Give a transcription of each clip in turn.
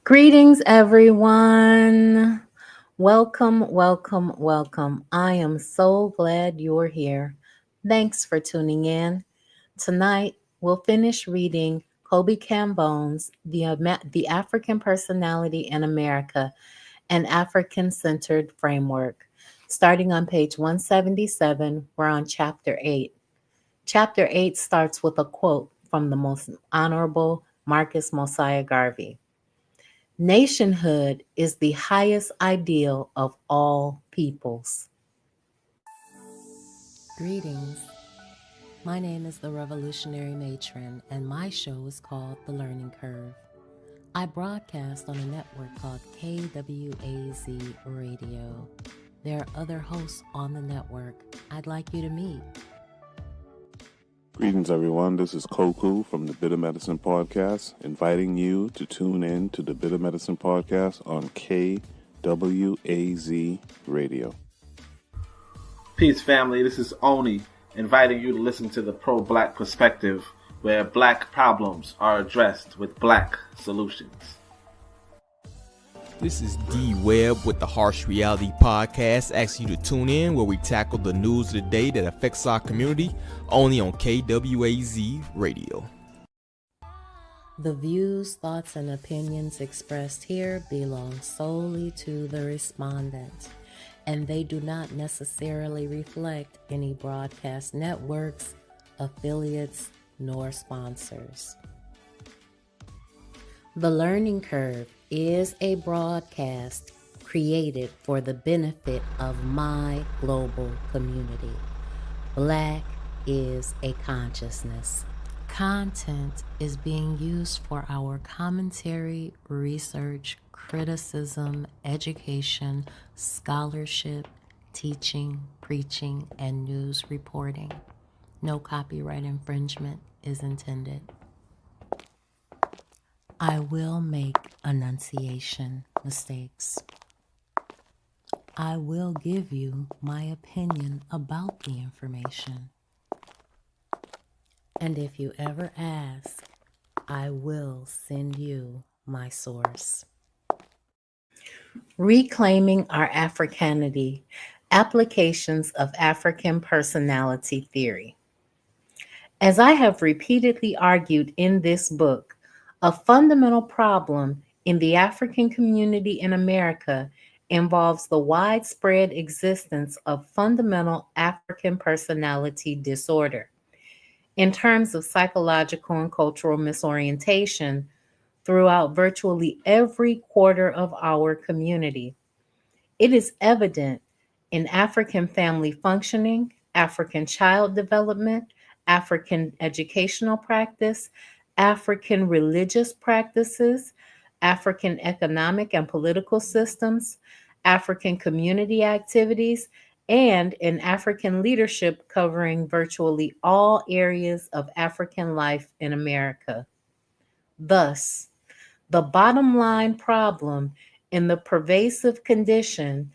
Greetings, everyone. Welcome, welcome, welcome. I am so glad you're here. Thanks for tuning in. Tonight, we'll finish reading Kobe Cambone's the African Personality in America, an African Centered Framework. Starting on page 177, we're on chapter 8. Chapter 8 starts with a quote from the Most Honorable Marcus Mosiah Garvey. Nationhood is the highest ideal of all peoples. Greetings. My name is the Revolutionary Matron, and my show is called The Learning Curve. I broadcast on a network called KWAZ Radio. There are other hosts on the network I'd like you to meet. Greetings, everyone. This is Koku from the Bitter Medicine Podcast, inviting you to tune in to the Bitter Medicine Podcast on KWAZ Radio. Peace, family. This is Oni, inviting you to listen to the Pro-Black Perspective, where black problems are addressed with black solutions. This is D Webb with the Harsh Reality Podcast, asking you to tune in where we tackle the news of the day that affects our community, only on KWAZ Radio. The views, thoughts, and opinions expressed here belong solely to the respondent, and they do not necessarily reflect any broadcast networks, affiliates, nor sponsors. The Learning Curve is a broadcast created for the benefit of my global community. Black is a consciousness. Content is being used for our commentary, research, criticism, education, scholarship, teaching, preaching, and news reporting. No copyright infringement is intended. I will make enunciation mistakes. I will give you my opinion about the information. And if you ever ask, I will send you my source. Reclaiming our Africanity, applications of African personality theory. As I have repeatedly argued in this book, a fundamental problem in the African community in America involves the widespread existence of fundamental African personality disorder. In terms of psychological and cultural misorientation throughout virtually every quarter of our community. It is evident in African family functioning, African child development, African educational practice, African religious practices, African economic and political systems, African community activities, and in African leadership covering virtually all areas of African life in America. Thus, the bottom line problem in the pervasive condition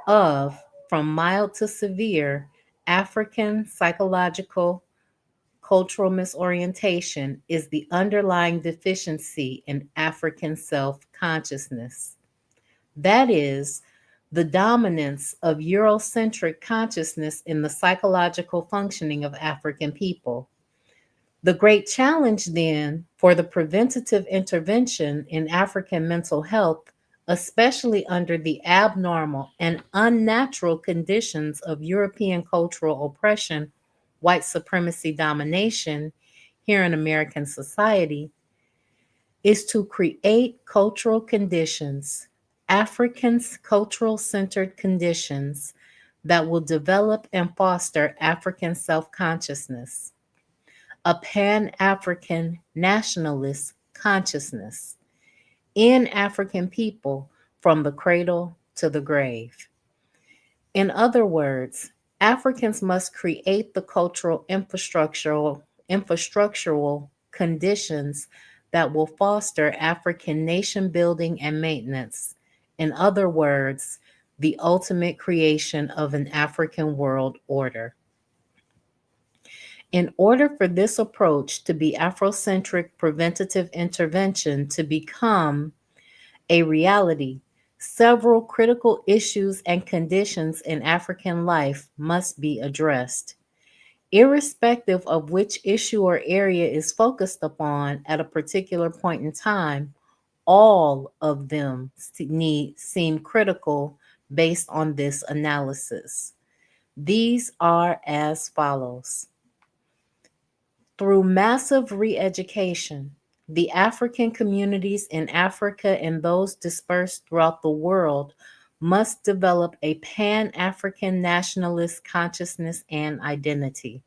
of, from mild to severe, African psychological cultural misorientation is the underlying deficiency in African self-consciousness. That is, the dominance of Eurocentric consciousness in the psychological functioning of African people. The great challenge, then, for the preventative intervention in African mental health, especially under the abnormal and unnatural conditions of European cultural oppression, white supremacy domination here in American society, is to create cultural conditions, Africans' cultural centered conditions that will develop and foster African self-consciousness, a Pan-African nationalist consciousness in African people from the cradle to the grave. In other words, Africans must create the cultural infrastructural conditions that will foster African nation building and maintenance. In other words, the ultimate creation of an African world order. In order for this approach to be Afrocentric preventative intervention to become a reality. Several critical issues and conditions in African life must be addressed. Irrespective of which issue or area is focused upon at a particular point in time, all of them seem critical based on this analysis. These are as follows. Through massive re-education, the African communities in Africa and those dispersed throughout the world must develop a Pan-African nationalist consciousness and identity.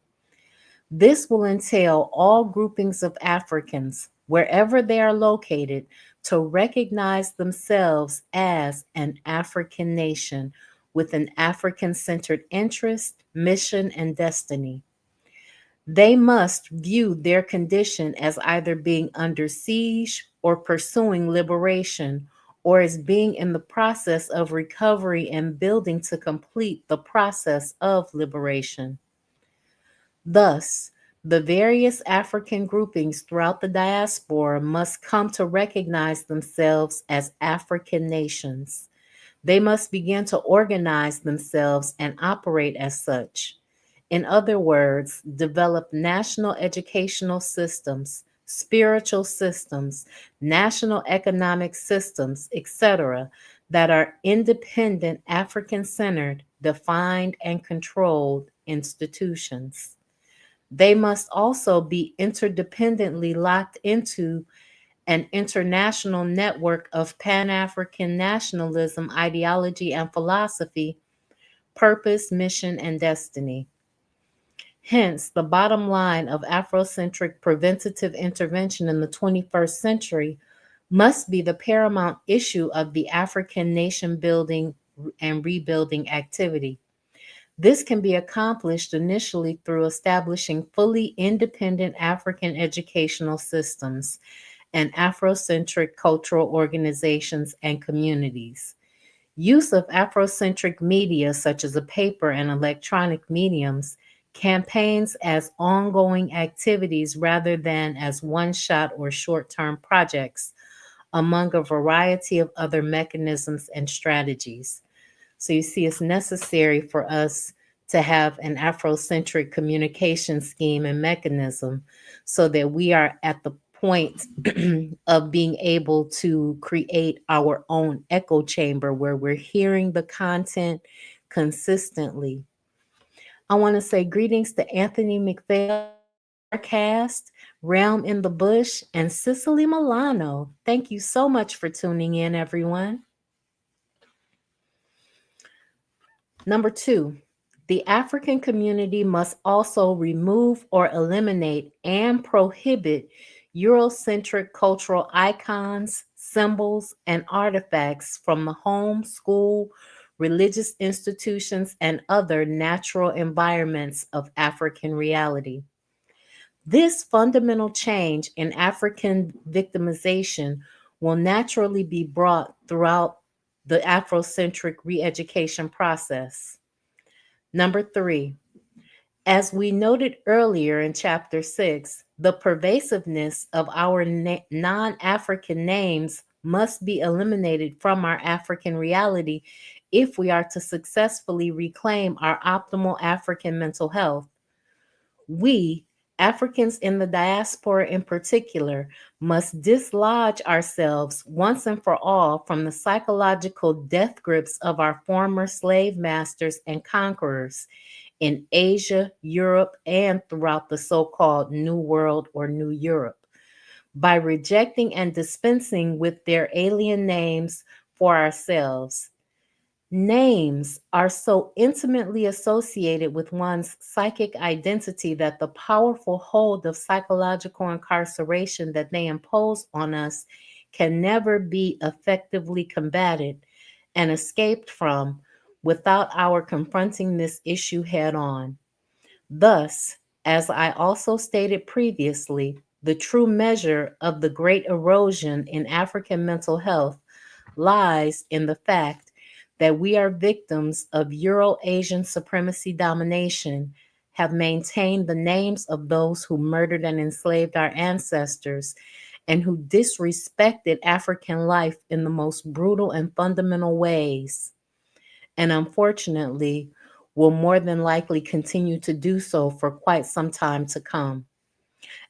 This will entail all groupings of Africans, wherever they are located, to recognize themselves as an African nation with an African-centered interest, mission, and destiny. They must view their condition as either being under siege or pursuing liberation, or as being in the process of recovery and building to complete the process of liberation. Thus, the various African groupings throughout the diaspora must come to recognize themselves as African nations. They must begin to organize themselves and operate as such. In other words, develop national educational systems, spiritual systems, national economic systems, etc., that are independent, African-centered, defined, and controlled institutions. They must also be interdependently locked into an international network of Pan-African nationalism, ideology, and philosophy, purpose, mission, and destiny. Hence, the bottom line of Afrocentric preventative intervention in the 21st century must be the paramount issue of the African nation building and rebuilding activity. This can be accomplished initially through establishing fully independent African educational systems and Afrocentric cultural organizations and communities. Use of Afrocentric media, such as a paper and electronic mediums, campaigns as ongoing activities rather than as one-shot or short-term projects, among a variety of other mechanisms and strategies. So you see, it's necessary for us to have an Afrocentric communication scheme and mechanism so that we are at the point of being able to create our own echo chamber where we're hearing the content consistently. I want to say greetings to Anthony McPhail, Cast, Realm in the Bush, and Cicely Milano. Thank you so much for tuning in, everyone. Number 2, the African community must also remove or eliminate and prohibit Eurocentric cultural icons, symbols, and artifacts from the home, school, religious institutions, and other natural environments of African reality. This fundamental change in African victimization will naturally be brought throughout the Afrocentric re-education process. Number 3, as we noted earlier in Chapter 6, the pervasiveness of our non-African names must be eliminated from our African reality if we are to successfully reclaim our optimal African mental health. We, Africans in the diaspora in particular, must dislodge ourselves once and for all from the psychological death grips of our former slave masters and conquerors in Asia, Europe, and throughout the so-called New World or New Europe, by rejecting and dispensing with their alien names for ourselves. Names are so intimately associated with one's psychic identity that the powerful hold of psychological incarceration that they impose on us can never be effectively combated and escaped from without our confronting this issue head on. Thus, as I also stated previously, the true measure of the great erosion in African mental health lies in the fact that we are victims of Euro-Asian supremacy domination, have maintained the names of those who murdered and enslaved our ancestors, and who disrespected African life in the most brutal and fundamental ways, and unfortunately will more than likely continue to do so for quite some time to come.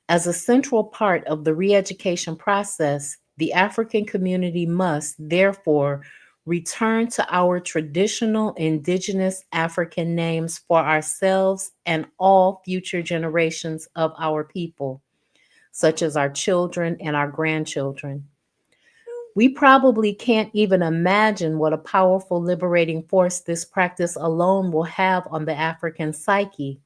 As a central part of the re-education process, the African community must, therefore, return to our traditional indigenous African names for ourselves and all future generations of our people, such as our children and our grandchildren. We probably can't even imagine what a powerful liberating force this practice alone will have on the African psyche.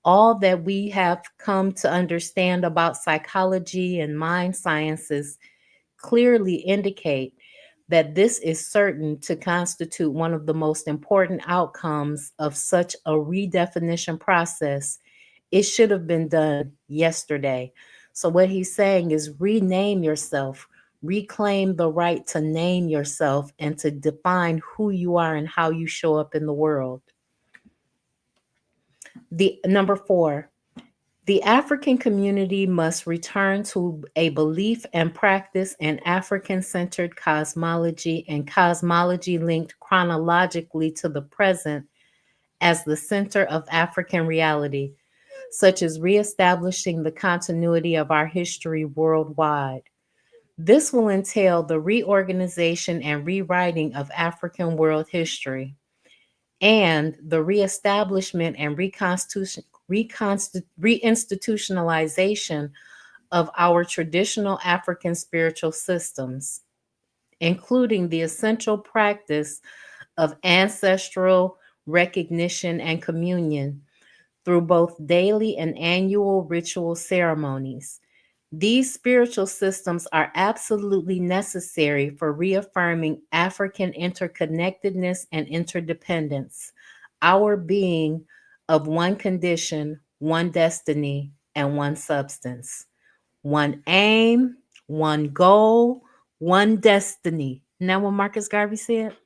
All that we have come to understand about psychology and mind sciences clearly indicate that this is certain to constitute one of the most important outcomes of such a redefinition process. It should have been done yesterday. So what he's saying is rename yourself, reclaim the right to name yourself and to define who you are and how you show up in the world. The number 4, the African community must return to a belief and practice in African-centered cosmology and cosmology linked chronologically to the present as the center of African reality, such as reestablishing the continuity of our history worldwide. This will entail the reorganization and rewriting of African world history and the reestablishment and reinstitutionalization of our traditional African spiritual systems, including the essential practice of ancestral recognition and communion through both daily and annual ritual ceremonies. These spiritual systems are absolutely necessary for reaffirming African interconnectedness and interdependence, our being of one condition, one destiny, and one substance. One aim, one goal, one destiny. Isn't that what Marcus Garvey said?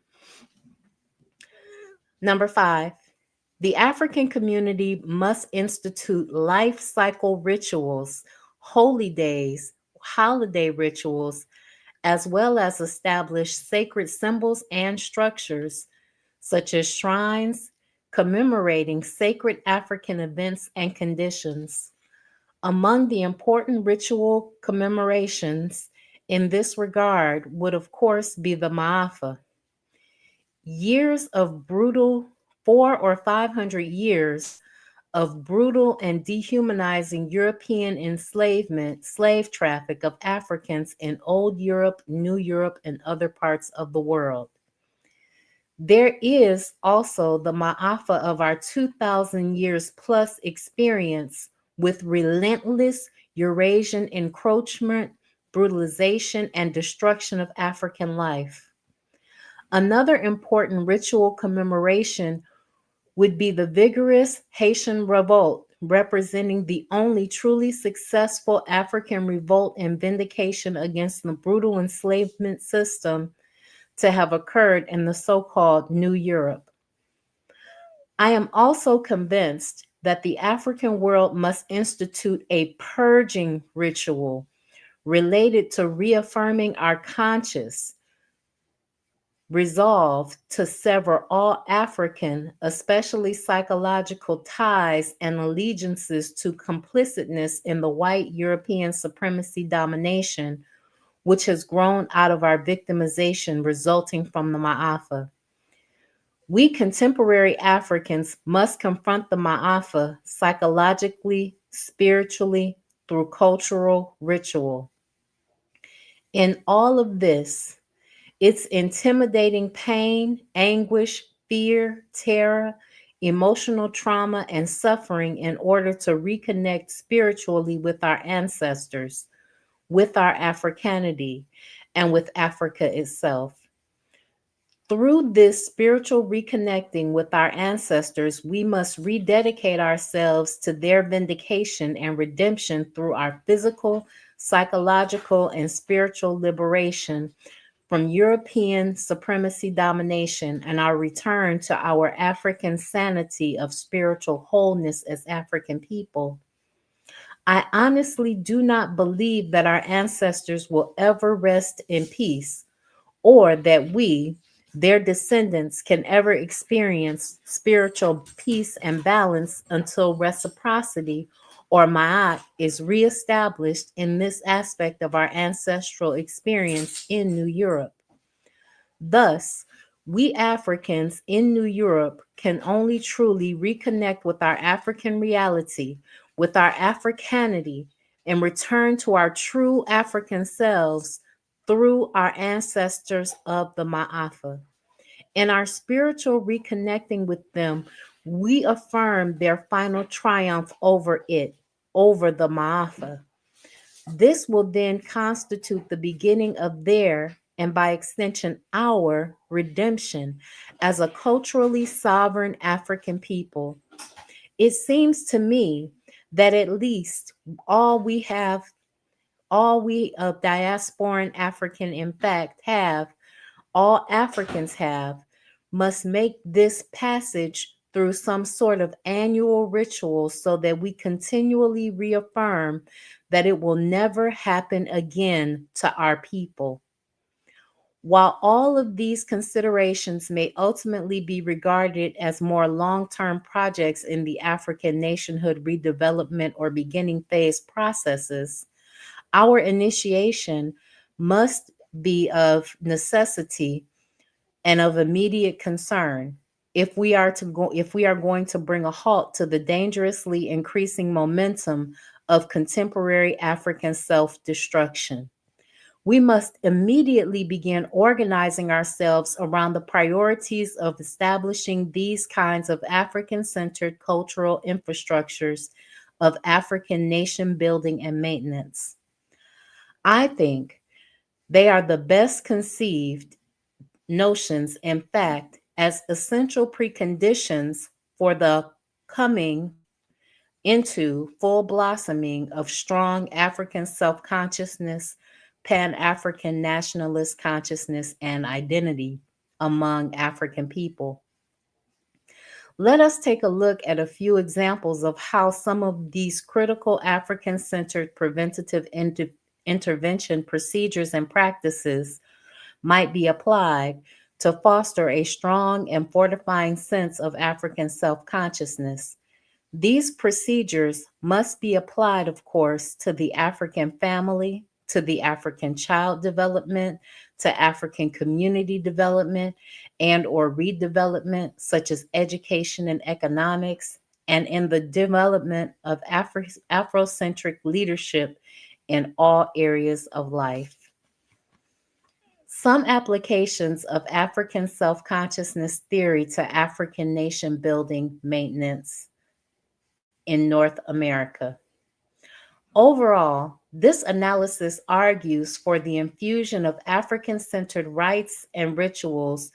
Number 5, the African community must institute life cycle rituals, holy days, holiday rituals, as well as establish sacred symbols and structures, such as shrines commemorating sacred African events and conditions. Among the important ritual commemorations in this regard would, of course, be the Ma'afa. Years of brutal 400 or 500 years of brutal and dehumanizing European enslavement, slave traffic of Africans in Old Europe, New Europe, and other parts of the world. There is also the Ma'afa of our 2,000 years plus experience with relentless Eurasian encroachment, brutalization, and destruction of African life. Another important ritual commemoration would be the vigorous Haitian revolt, representing the only truly successful African revolt and vindication against the brutal enslavement system to have occurred in the so-called New Europe. I am also convinced that the African world must institute a purging ritual related to reaffirming our conscious resolve to sever all African, especially psychological ties and allegiances to complicitness in the white European supremacy domination, which has grown out of our victimization resulting from the Ma'afa. We contemporary Africans must confront the Ma'afa psychologically, spiritually, through cultural ritual. In all of this, it's intimidating pain, anguish, fear, terror, emotional trauma, and suffering in order to reconnect spiritually with our ancestors, with our Africanity, and with Africa itself. Through this spiritual reconnecting with our ancestors, we must rededicate ourselves to their vindication and redemption through our physical, psychological, and spiritual liberation from European supremacy domination and our return to our African sanity of spiritual wholeness as African people. I honestly do not believe that our ancestors will ever rest in peace, or that we, their descendants, can ever experience spiritual peace and balance until reciprocity or ma'at is reestablished in this aspect of our ancestral experience in New Europe. Thus, we Africans in New Europe can only truly reconnect with our African reality, with our Africanity, and return to our true African selves through our ancestors of the Ma'afa. In our spiritual reconnecting with them, we affirm their final triumph over it, over the Ma'afa. This will then constitute the beginning of their, and by extension, our redemption as a culturally sovereign African people. It seems to me that at least all we have, all we of diasporan African, in fact, have, all Africans have, must make this passage through some sort of annual ritual so that we continually reaffirm that it will never happen again to our people. While all of these considerations may ultimately be regarded as more long-term projects in the African nationhood redevelopment or beginning phase processes, our initiation must be of necessity and of immediate concern if we are going to bring a halt to the dangerously increasing momentum of contemporary African self-destruction. We must immediately begin organizing ourselves around the priorities of establishing these kinds of African-centered cultural infrastructures of African nation building and maintenance. I think they are the best conceived notions, in fact, as essential preconditions for the coming into full blossoming of strong African self-consciousness, Pan-African nationalist consciousness, and identity among African people. Let us take a look at a few examples of how some of these critical African-centered preventative intervention procedures and practices might be applied to foster a strong and fortifying sense of African self-consciousness. These procedures must be applied, of course, to the African family, to the African child development, to African community development and or redevelopment, such as education and economics, and in the development of Afrocentric leadership in all areas of life. Some applications of African self-consciousness theory to African nation building maintenance in North America. Overall, this analysis argues for the infusion of African-centered rites and rituals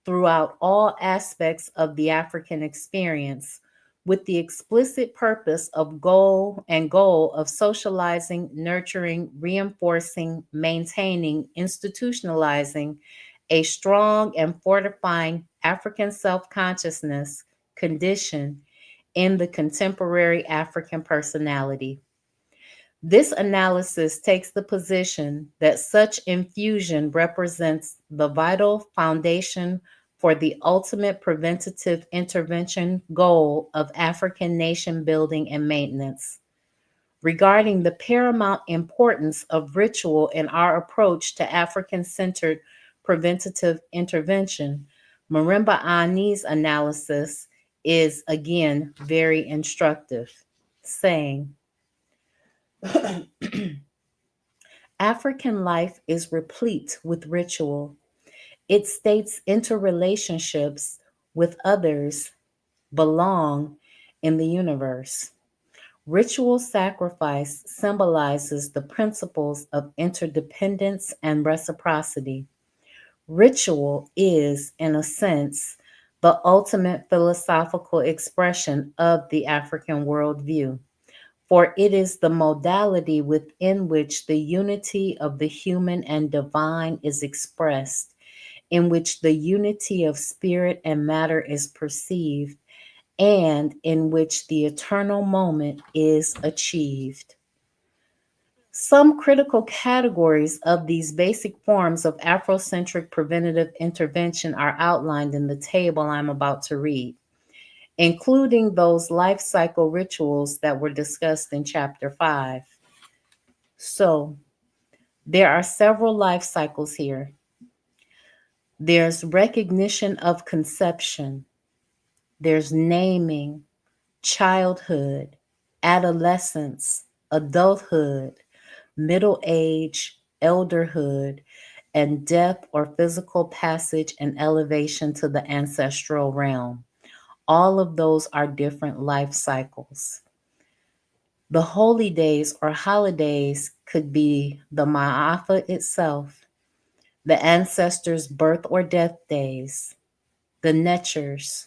throughout all aspects of the African experience, with the explicit purpose of goal of socializing, nurturing, reinforcing, maintaining, institutionalizing a strong and fortifying African self-consciousness condition in the contemporary African personality. This analysis takes the position that such infusion represents the vital foundation for the ultimate preventative intervention goal of African nation building and maintenance. Regarding the paramount importance of ritual in our approach to African-centered preventative intervention, Marimba Ani's analysis is again very instructive, saying, African life is replete with ritual. It states interrelationships with others belong in the universe. Ritual sacrifice symbolizes the principles of interdependence and reciprocity. Ritual is, in a sense, the ultimate philosophical expression of the African worldview, for it is the modality within which the unity of the human and divine is expressed, in which the unity of spirit and matter is perceived, and in which the eternal moment is achieved. Some critical categories of these basic forms of Afrocentric preventative intervention are outlined in the table I'm about to read, including those life cycle rituals that were discussed in Chapter 5. So, there are several life cycles here. There's recognition of conception, there's naming, childhood, adolescence, adulthood, middle age, elderhood, and death or physical passage and elevation to the ancestral realm. All of those are different life cycles. The holy days or holidays could be the Ma'afa itself, the ancestors' birth or death days, the Netchers,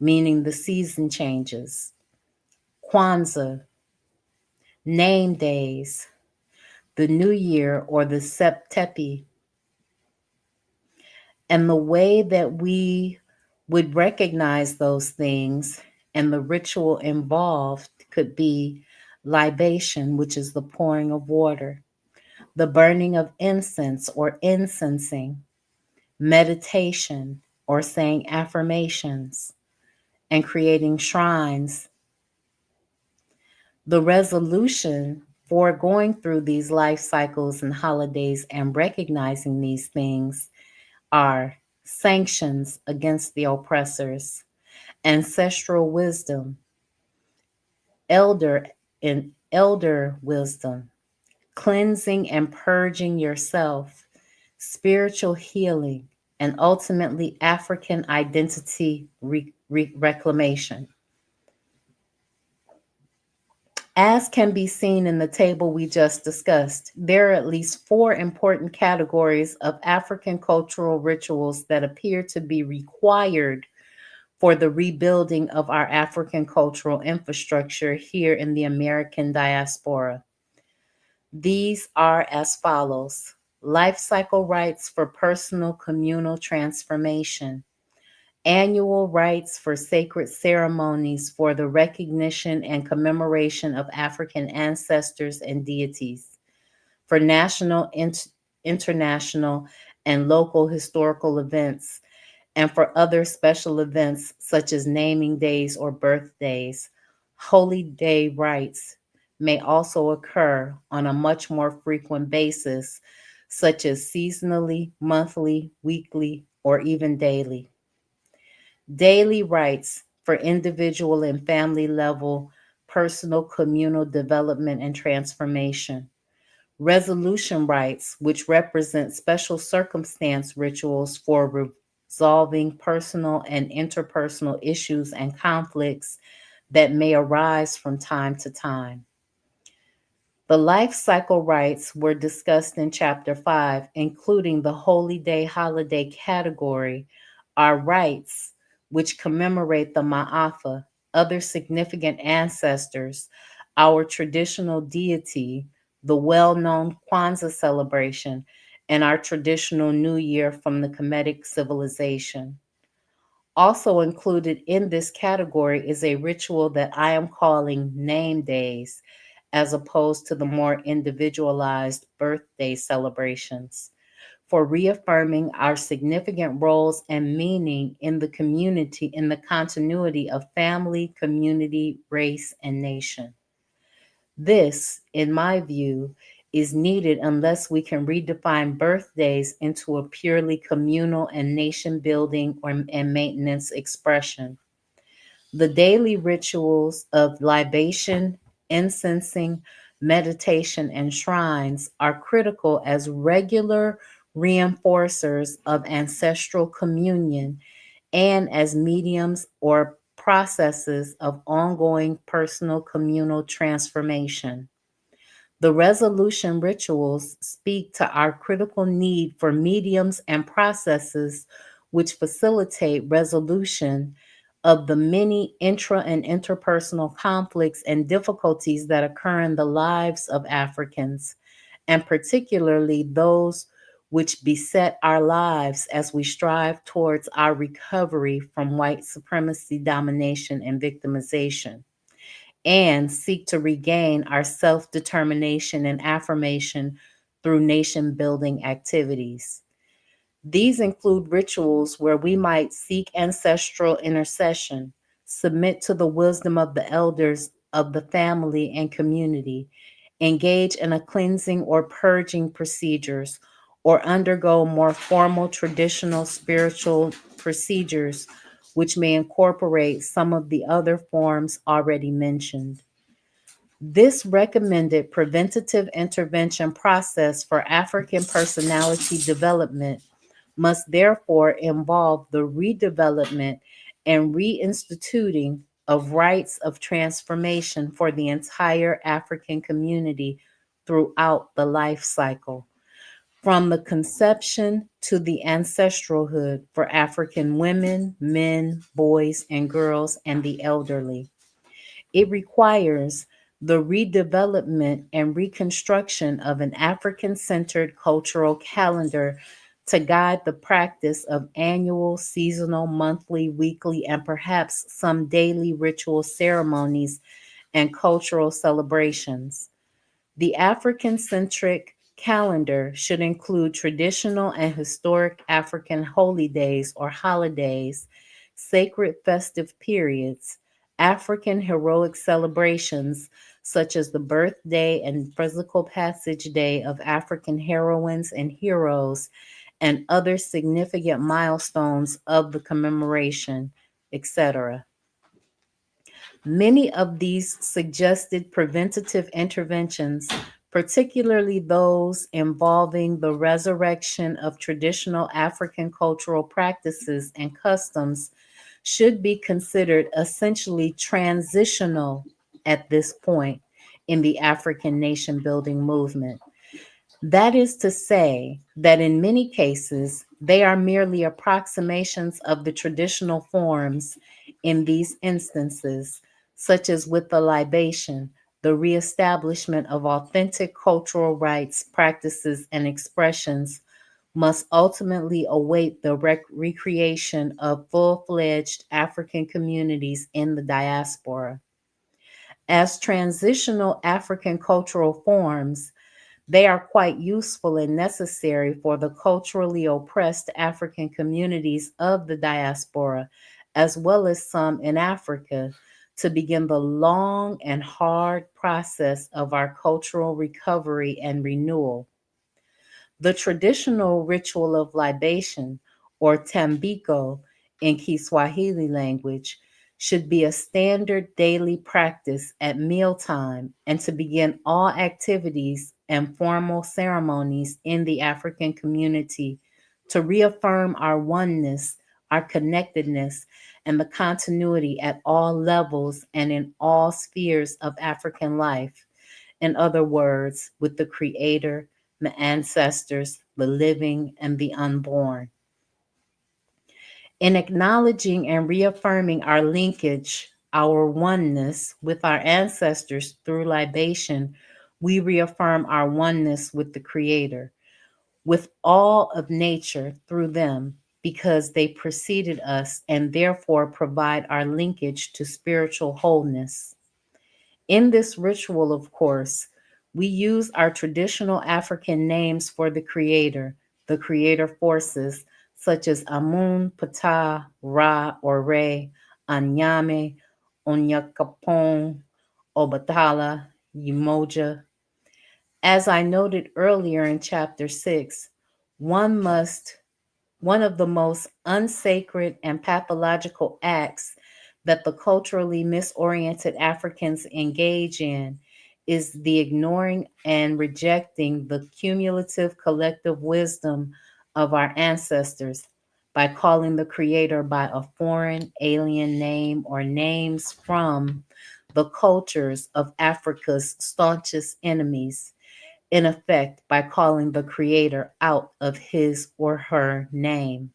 meaning the season changes, Kwanzaa, name days, the New Year or the Septepi, and the way that we would recognize those things and the ritual involved could be libation, which is the pouring of water, the burning of incense or incensing, meditation or saying affirmations, and creating shrines. The resolution for going through these life cycles and holidays and recognizing these things are sanctions against the oppressors, ancestral wisdom, elder wisdom, cleansing and purging yourself, spiritual healing, and ultimately African identity reclamation. As can be seen in the table we just discussed, there are at least 4 important categories of African cultural rituals that appear to be required for the rebuilding of our African cultural infrastructure here in the American diaspora. These are as follows: life cycle rites for personal communal transformation, annual rites for sacred ceremonies for the recognition and commemoration of African ancestors and deities, for national, international, and local historical events, and for other special events such as naming days or birthdays. Holy day rites may also occur on a much more frequent basis, such as seasonally, monthly, weekly, or even daily. Daily rites for individual and family level personal communal development and transformation. Resolution rites, which represent special circumstance rituals for resolving personal and interpersonal issues and conflicts that may arise from time to time. The life cycle rites were discussed in Chapter 5, including the Holy Day holiday category, are rites which commemorate the Ma'afa, other significant ancestors, our traditional deity, the well-known Kwanzaa celebration, and our traditional New Year from the Kemetic civilization. Also included in this category is a ritual that I am calling name days, as opposed to the more individualized birthday celebrations, for reaffirming our significant roles and meaning in the community, in the continuity of family, community, race, and nation. This, in my view, is needed unless we can redefine birthdays into a purely communal and nation building and maintenance expression. The daily rituals of libation, incensing, meditation, and shrines are critical as regular reinforcers of ancestral communion and as mediums or processes of ongoing personal communal transformation. The resolution rituals speak to our critical need for mediums and processes which facilitate resolution of the many intra and interpersonal conflicts and difficulties that occur in the lives of Africans, and particularly those which beset our lives as we strive towards our recovery from white supremacy, domination, and victimization. and seek to regain our self-determination and affirmation through nation-building activities. These include rituals where we might seek ancestral intercession, submit to the wisdom of the elders of the family and community, engage in a cleansing or purging procedures, or undergo more formal traditional spiritual procedures, which may incorporate some of the other forms already mentioned. This recommended preventative intervention process for African personality development must therefore involve the redevelopment and reinstituting of rites of transformation for the entire African community throughout the life cycle, from the conception to the ancestralhood for African women, men, boys, and girls, and the elderly. It requires the redevelopment and reconstruction of an African-centered cultural calendar to guide the practice of annual, seasonal, monthly, weekly, and perhaps some daily ritual ceremonies and cultural celebrations. The African-centric calendar should include traditional and historic African holy days or holidays, sacred festive periods, African heroic celebrations such as the birthday and physical passage day of African heroines and heroes, and other significant milestones of the commemoration, etc. Many of these suggested preventative interventions, particularly those involving the resurrection of traditional African cultural practices and customs, should be considered essentially transitional at this point in the African nation building movement. That is to say, that in many cases, they are merely approximations of the traditional forms in these instances, such as with the libation, the reestablishment of authentic cultural rites, practices, and expressions must ultimately await the recreation of full-fledged African communities in the diaspora. As transitional African cultural forms, they are quite useful and necessary for the culturally oppressed African communities of the diaspora, as well as some in Africa, to begin the long and hard process of our cultural recovery and renewal. The traditional ritual of libation, or tambiko in Kiswahili language, should be a standard daily practice at mealtime and to begin all activities and formal ceremonies in the African community to reaffirm our oneness, our connectedness, and the continuity at all levels and in all spheres of African life. In other words, with the Creator, the ancestors, the living, and the unborn. In acknowledging and reaffirming our linkage, our oneness with our ancestors through libation, we reaffirm our oneness with the Creator, with all of nature through them, because they preceded us and therefore provide our linkage to spiritual wholeness. In this ritual, of course, we use our traditional African names for the creator forces, such as Amun, Ptah, Ra or Re, Anyame, Onyakapon, Obatala, Umoja. As I noted earlier in chapter 6, one of the most unsacred and pathological acts that the culturally misoriented Africans engage in is the ignoring and rejecting the cumulative collective wisdom of our ancestors by calling the Creator by a foreign alien name or names from the cultures of Africa's staunchest enemies, in effect by calling the Creator out of his or her name.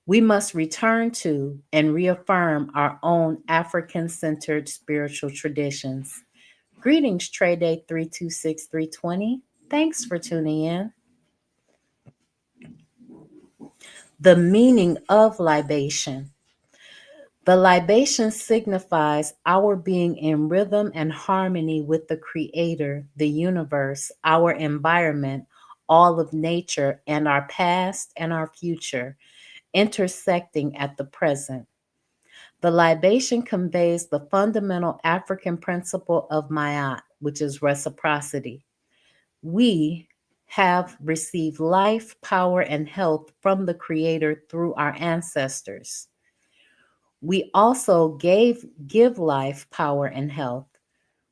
We must return to and reaffirm our own African-centered spiritual traditions. Greetings, Trade Day 326320. Thanks for tuning in. The meaning of libation. The libation signifies our being in rhythm and harmony with the Creator, the universe, our environment, all of nature, and our past and our future, intersecting at the present. The libation conveys the fundamental African principle of Ma'at, which is reciprocity. We have received life, power, and health from the Creator through our ancestors. We also give life, power, and health.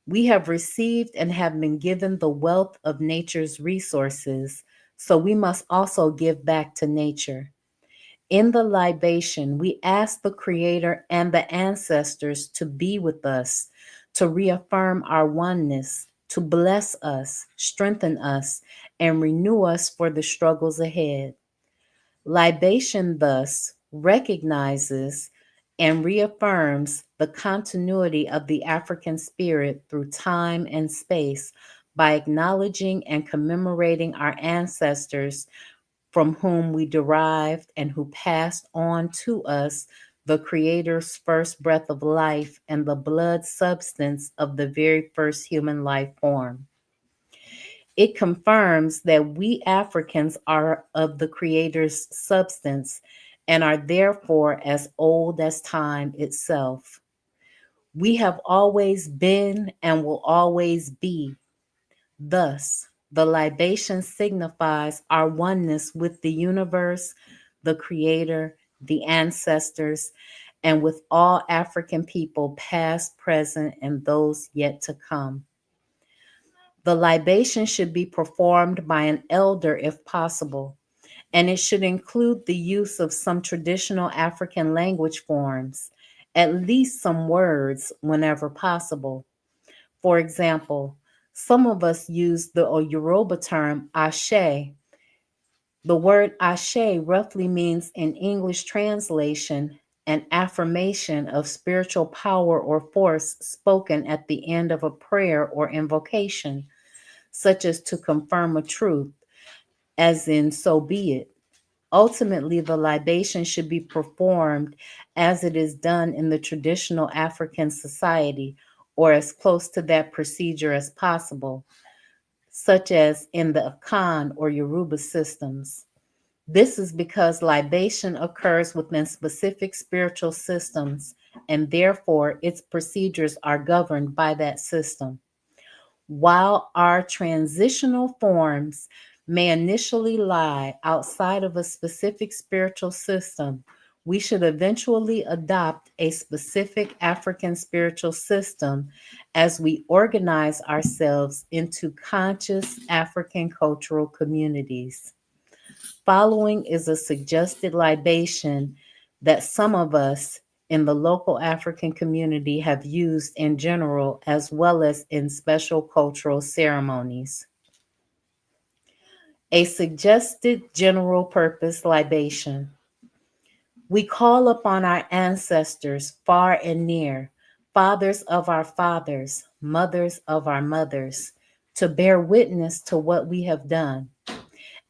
We have received and have been given the wealth of nature's resources, so we must also give back to nature. In the libation, we ask the Creator and the ancestors to be with us, to reaffirm our oneness, to bless us, strengthen us, and renew us for the struggles ahead. Libation thus recognizes and reaffirms the continuity of the African spirit through time and space by acknowledging and commemorating our ancestors from whom we derived and who passed on to us the Creator's first breath of life and the blood substance of the very first human life form. It confirms that we Africans are of the Creator's substance and are therefore as old as time itself. We have always been and will always be. Thus, the libation signifies our oneness with the universe, the Creator, the ancestors, and with all African people, past, present, and those yet to come. The libation should be performed by an elder if possible, and it should include the use of some traditional African language forms, at least some words whenever possible. For example, some of us use the Yoruba term ashe. The word ashe roughly means in English translation, an affirmation of spiritual power or force spoken at the end of a prayer or invocation, such as to confirm a truth, as in so be it. Ultimately, the libation should be performed as it is done in the traditional African society, or as close to that procedure as possible, such as in the Akan or Yoruba systems. This is because libation occurs within specific spiritual systems, and therefore its procedures are governed by that system. While our transitional forms may initially lie outside of a specific spiritual system, we should eventually adopt a specific African spiritual system as we organize ourselves into conscious African cultural communities. Following is a suggested libation that some of us in the local African community have used in general as well as in special cultural ceremonies. A suggested general purpose libation. We call upon our ancestors far and near, fathers of our fathers, mothers of our mothers, to bear witness to what we have done,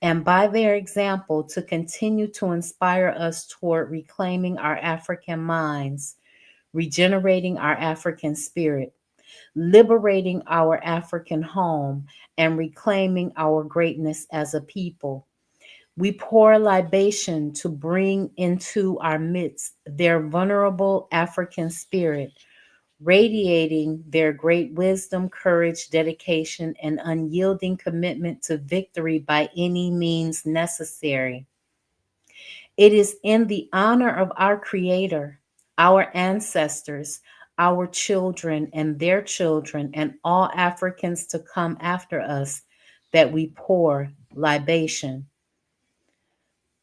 and by their example to continue to inspire us toward reclaiming our African minds, regenerating our African spirit, liberating our African home, and reclaiming our greatness as a people. We pour libation to bring into our midst their vulnerable African spirit, radiating their great wisdom, courage, dedication, and unyielding commitment to victory by any means necessary. It is in the honor of our Creator, our ancestors, our children and their children, and all Africans to come after us that we pour libation.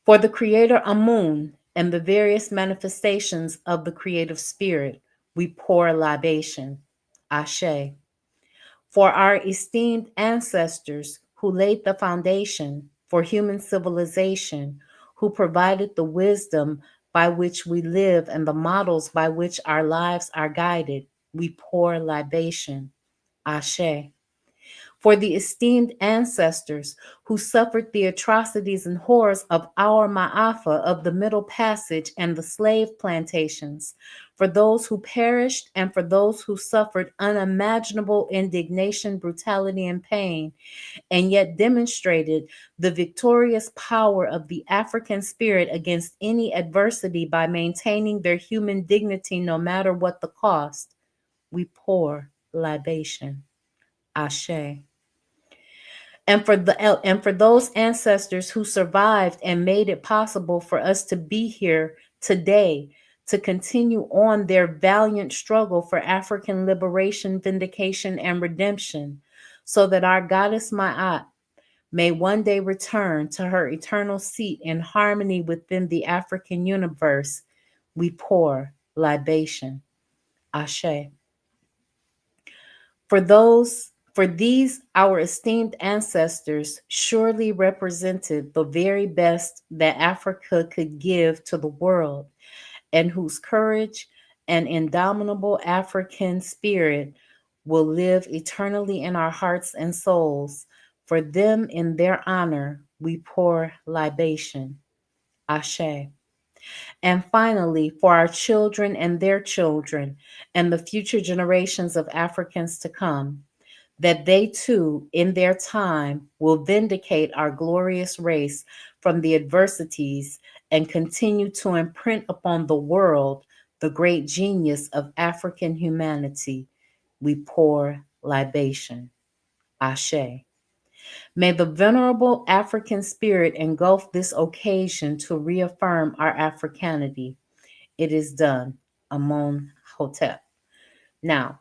For the Creator Amun and the various manifestations of the creative spirit, we pour libation. Ashe. For our esteemed ancestors who laid the foundation for human civilization, who provided the wisdom by which we live and the models by which our lives are guided, we pour libation. Ashe. For the esteemed ancestors who suffered the atrocities and horrors of our Ma'afa of the Middle Passage and the slave plantations, for those who perished and for those who suffered unimaginable indignation, brutality, and pain, and yet demonstrated the victorious power of the African spirit against any adversity by maintaining their human dignity no matter what the cost, we pour libation. Ashe. And for those ancestors who survived and made it possible for us to be here today to continue on their valiant struggle for African liberation, vindication, and redemption, so that our goddess Ma'at may one day return to her eternal seat in harmony within the African universe, we pour libation. Ashe. For these, our esteemed ancestors surely represented the very best that Africa could give to the world, and whose courage and indomitable African spirit will live eternally in our hearts and souls. For them, in their honor, we pour libation. Ashe. And finally, for our children and their children, and the future generations of Africans to come, that they too, in their time, will vindicate our glorious race from the adversities and continue to imprint upon the world the great genius of African humanity, we pour libation. Ashe. May the venerable African spirit engulf this occasion to reaffirm our Africanity. It is done. Amun Hotep. Now,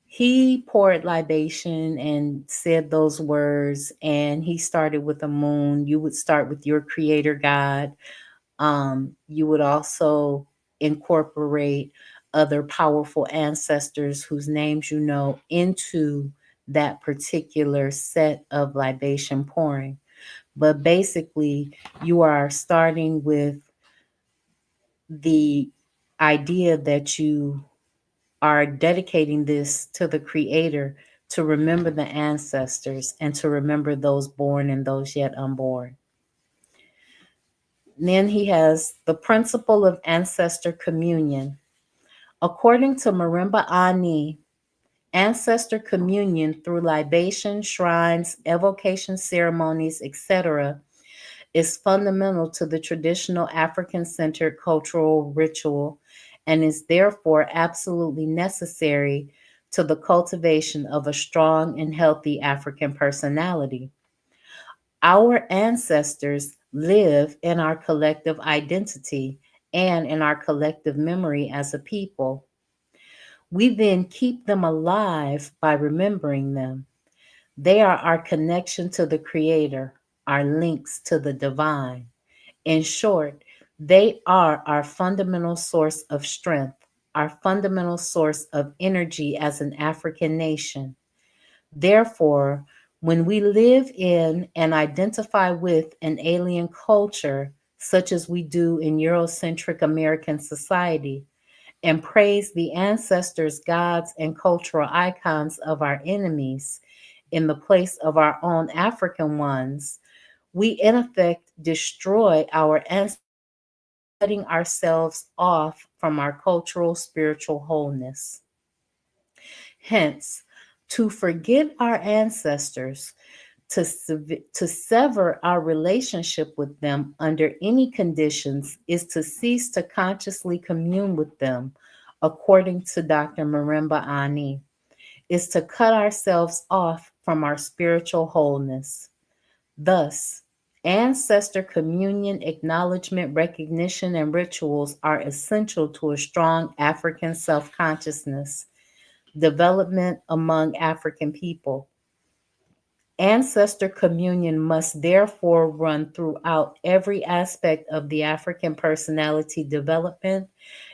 he poured libation and said those words, and he started with the moon. You would start with your creator God. You would also incorporate other powerful ancestors whose names you know into that particular set of libation pouring. But basically, you are starting with the idea that you are dedicating this to the Creator to remember the ancestors and to remember those born and those yet unborn. Then he has the principle of ancestor communion. According to Marimba Ani, ancestor communion through libation, shrines, evocation ceremonies, etc., is fundamental to the traditional African-centered cultural ritual and is therefore absolutely necessary to the cultivation of a strong and healthy African personality. Our ancestors live in our collective identity and in our collective memory as a people. We then keep them alive by remembering them. They are our connection to the Creator, our links to the divine. In short, they are our fundamental source of strength, our fundamental source of energy as an African nation. Therefore, when we live in and identify with an alien culture, such as we do in Eurocentric American society, and praise the ancestors, gods, and cultural icons of our enemies in the place of our own African ones, we in effect destroy our ancestors, cutting ourselves off from our cultural spiritual wholeness. Hence, to forget our ancestors, to sever our relationship with them under any conditions, is to cease to consciously commune with them, according to Dr. Marimba Ani, is to cut ourselves off from our spiritual wholeness. Thus, ancestor communion, acknowledgement, recognition, and rituals are essential to a strong African self-consciousness development among African people. Ancestor communion must therefore run throughout every aspect of the African personality development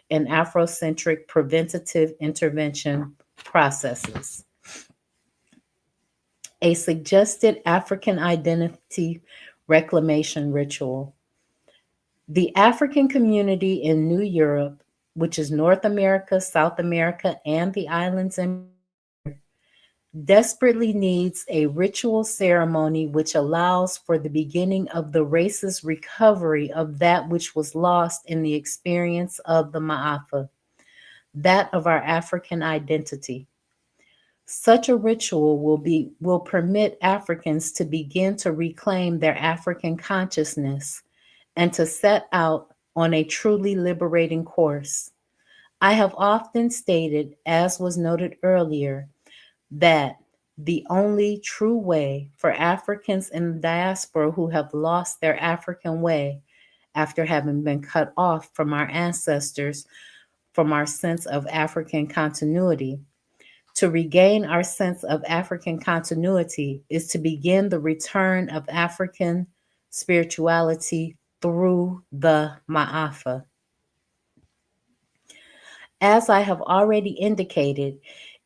and Afrocentric preventative intervention processes. A suggested African identity reclamation ritual. The African community in New Europe, which is North America, South America, and the islands in desperately needs a ritual ceremony which allows for the beginning of the race's recovery of that which was lost in the experience of the Ma'afa, that of our African identity. Such a ritual will permit Africans to begin to reclaim their African consciousness and to set out on a truly liberating course. I have often stated, as was noted earlier, that the only true way for Africans in the diaspora who have lost their African way after having been cut off from our ancestors, from our sense of African continuity, to regain our sense of African continuity is to begin the return of African spirituality through the Ma'afa. As I have already indicated,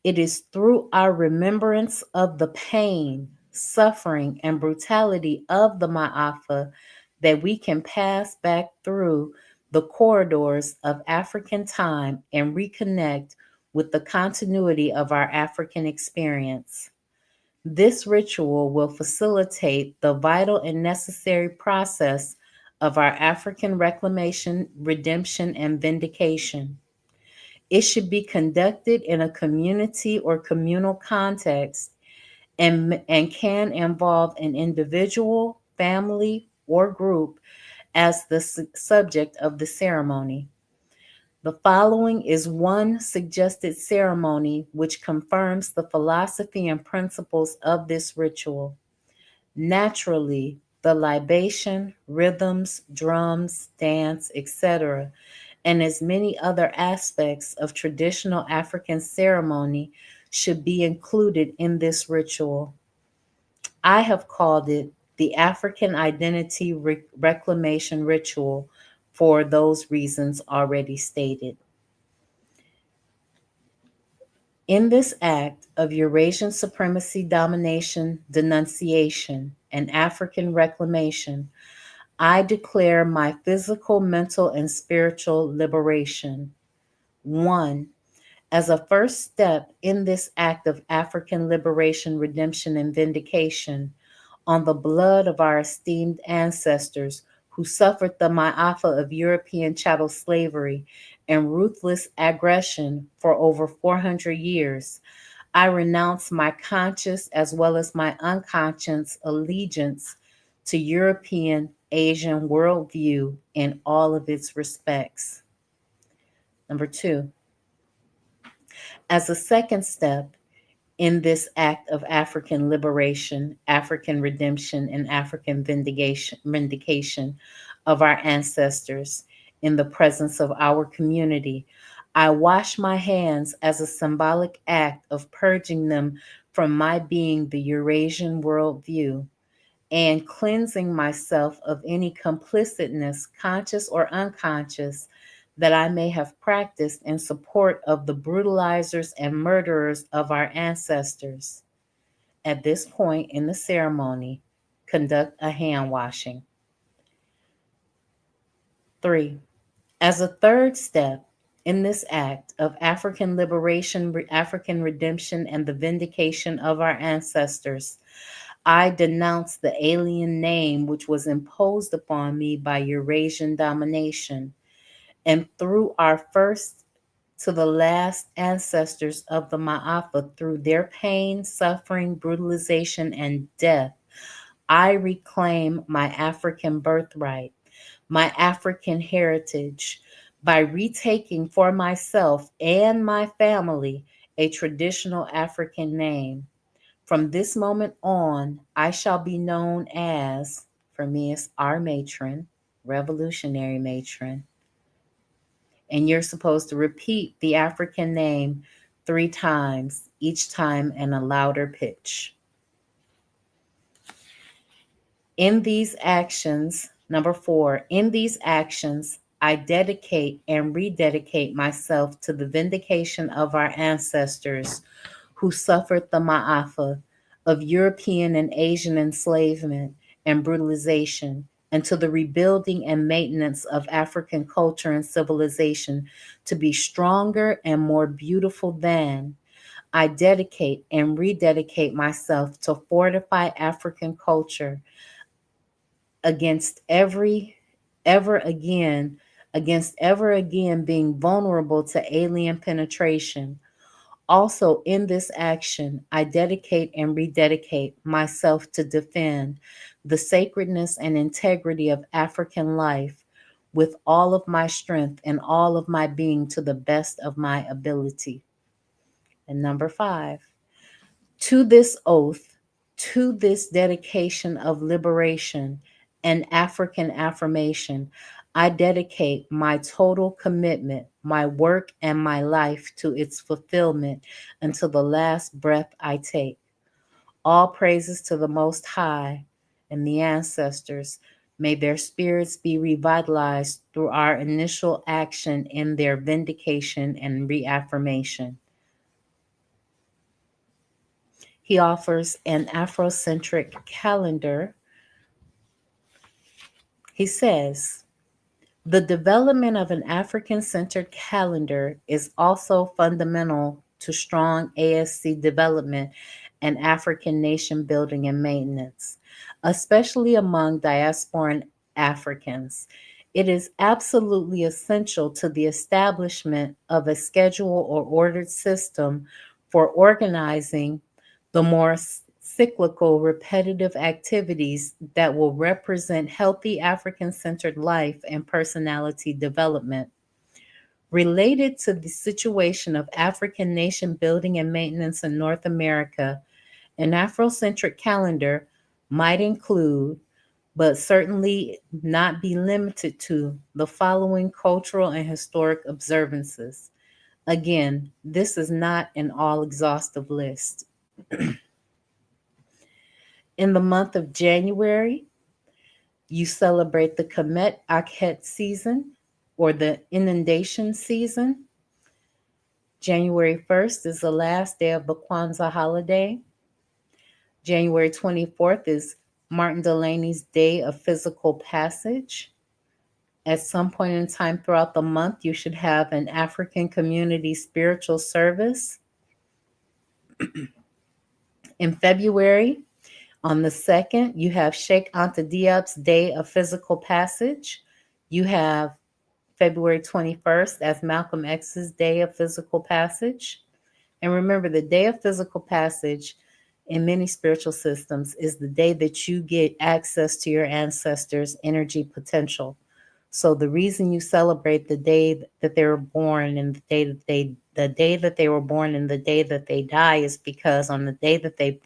it is through our remembrance of the pain, suffering, and brutality of the Ma'afa that we can pass back through the corridors of African time and reconnect with the continuity of our African experience. This ritual will facilitate the vital and necessary process of our African reclamation, redemption, and vindication. It should be conducted in a community or communal context and can involve an individual, family, or group as the subject of the ceremony. The following is one suggested ceremony which confirms the philosophy and principles of this ritual. Naturally, the libation, rhythms, drums, dance, etc., and as many other aspects of traditional African ceremony should be included in this ritual. I have called it the African Identity Reclamation Ritual for those reasons already stated. In this act of Eurasian supremacy, domination, denunciation, and African reclamation, I declare my physical, mental, and spiritual liberation. 1. As a first step in this act of African liberation, redemption, and vindication, on the blood of our esteemed ancestors who suffered the Ma'afa of European chattel slavery and ruthless aggression for over 400 years, I renounce my conscious as well as my unconscious allegiance to European Asian worldview in all of its respects. Number 2, as a second step in this act of African liberation, African redemption, and African vindication of our ancestors in the presence of our community, I wash my hands as a symbolic act of purging them from my being the Eurasian worldview and cleansing myself of any complicitness, conscious or unconscious, that I may have practiced in support of the brutalizers and murderers of our ancestors. At this point in the ceremony, conduct a hand washing. 3. As a third step in this act of African liberation, African redemption, and the vindication of our ancestors, I denounce the alien name which was imposed upon me by Eurasian domination, and through our first to the last ancestors of the Ma'afa, through their pain, suffering, brutalization, and death, I reclaim my African birthright, my African heritage, by retaking for myself and my family a traditional African name. From this moment on, I shall be known as, for me it's our matron, revolutionary matron. And you're supposed to repeat the African name 3 times, each time in a louder pitch. In these actions, number 4, in these actions, I dedicate and rededicate myself to the vindication of our ancestors who suffered the Ma'afa of European and Asian enslavement and brutalization, and to the rebuilding and maintenance of African culture and civilization to be stronger and more beautiful than, I dedicate and rededicate myself to fortify African culture against ever again being vulnerable to alien penetration. Also, in this action, I dedicate and rededicate myself to defend the sacredness and integrity of African life with all of my strength and all of my being to the best of my ability. And number 5, to this oath, to this dedication of liberation and African affirmation, I dedicate my total commitment, my work, and my life to its fulfillment until the last breath I take. All praises to the Most High and the ancestors. May their spirits be revitalized through our initial action in their vindication and reaffirmation. He offers an Afrocentric calendar. He says, the development of an African-centered calendar is also fundamental to strong ASC development and African nation building and maintenance, especially among diasporan Africans. It is absolutely essential to the establishment of a schedule or ordered system for organizing the more cyclical, repetitive activities that will represent healthy African-centered life and personality development. Related to the situation of African nation building and maintenance in North America, an Afrocentric calendar might include, but certainly not be limited to, the following cultural and historic observances. Again, this is not an all-exhaustive list. In the month of January, you celebrate the Kemet Akhet season or the inundation season. January 1st is the last day of the Kwanzaa holiday. January 24th is Martin Delaney's Day of Physical Passage. At some point in time throughout the month, you should have an African community spiritual service. In February, on the 2nd, you have Sheikh Anta Diop's Day of Physical Passage. You have February 21st as Malcolm X's Day of Physical Passage. And remember, the Day of Physical Passage in many spiritual systems is the day that you get access to your ancestors' energy potential. So the reason you celebrate the day that they were born and the day that they were born and the day that they die is because on the day that they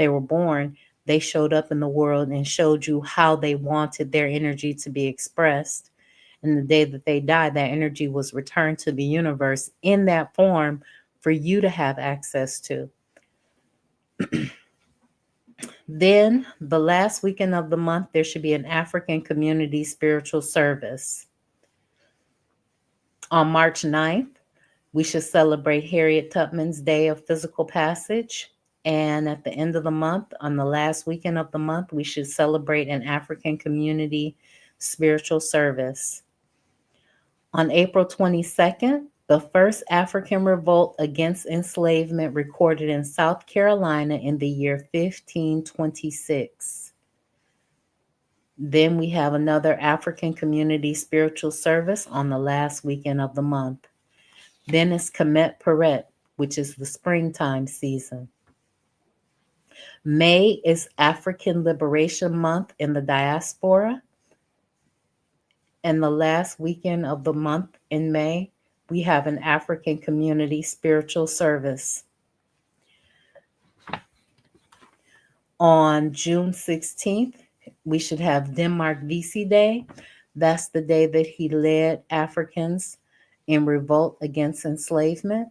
were born, they showed up in the world and showed you how they wanted their energy to be expressed. And the day that they died, that energy was returned to the universe in that form for you to have access to. Then, the last weekend of the month, there should be an African community spiritual service. On March 9th, we should celebrate Harriet Tubman's Day of Physical Passage. And at the end of the month, on the last weekend of the month, we should celebrate an African community spiritual service. On April 22nd, the first African revolt against enslavement recorded in South Carolina in the year 1526. Then we have another African community spiritual service on the last weekend of the month. Then it's Kemet Peret, which is the springtime season. May is African Liberation Month in the diaspora. And the last weekend of the month in May, we have an African community spiritual service. On June 16th, we should have Denmark Vesey Day. That's the day that he led Africans in revolt against enslavement.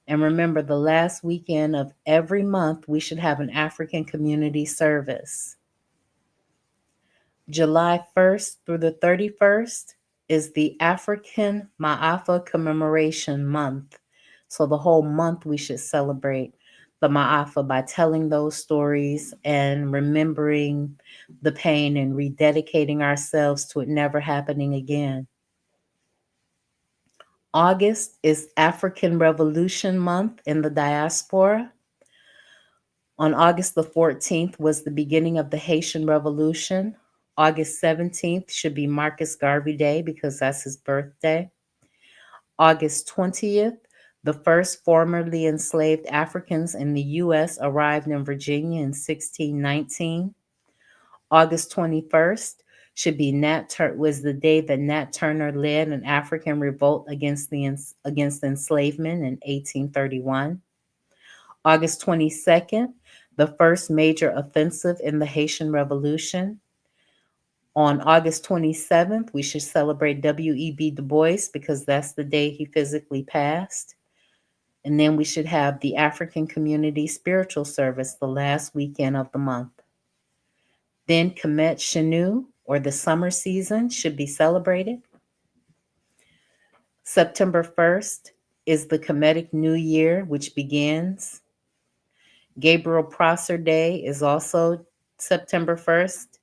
And remember, the last weekend of every month, we should have an African community service. July 1st through the 31st is the African Ma'afa Commemoration Month. So the whole month we should celebrate the Ma'afa by telling those stories and remembering the pain and rededicating ourselves to it never happening again. August is African Revolution Month in the diaspora. On August the 14th was the beginning of the Haitian Revolution. August 17th should be Marcus Garvey Day because that's his birthday. August 20th, the first formerly enslaved Africans in the U.S. arrived in Virginia in 1619. August 21st should be was the day that Nat Turner led an African revolt against enslavement in 1831. August 22nd, the first major offensive in the Haitian Revolution. On August 27th, we should celebrate W.E.B. Du Bois because that's the day he physically passed. And then we should have the African Community Spiritual Service the last weekend of the month. Then Kemet Shanu, or the summer season, should be celebrated. September 1st is the Kemetic New Year, which begins. Gabriel Prosser Day is also September 1st.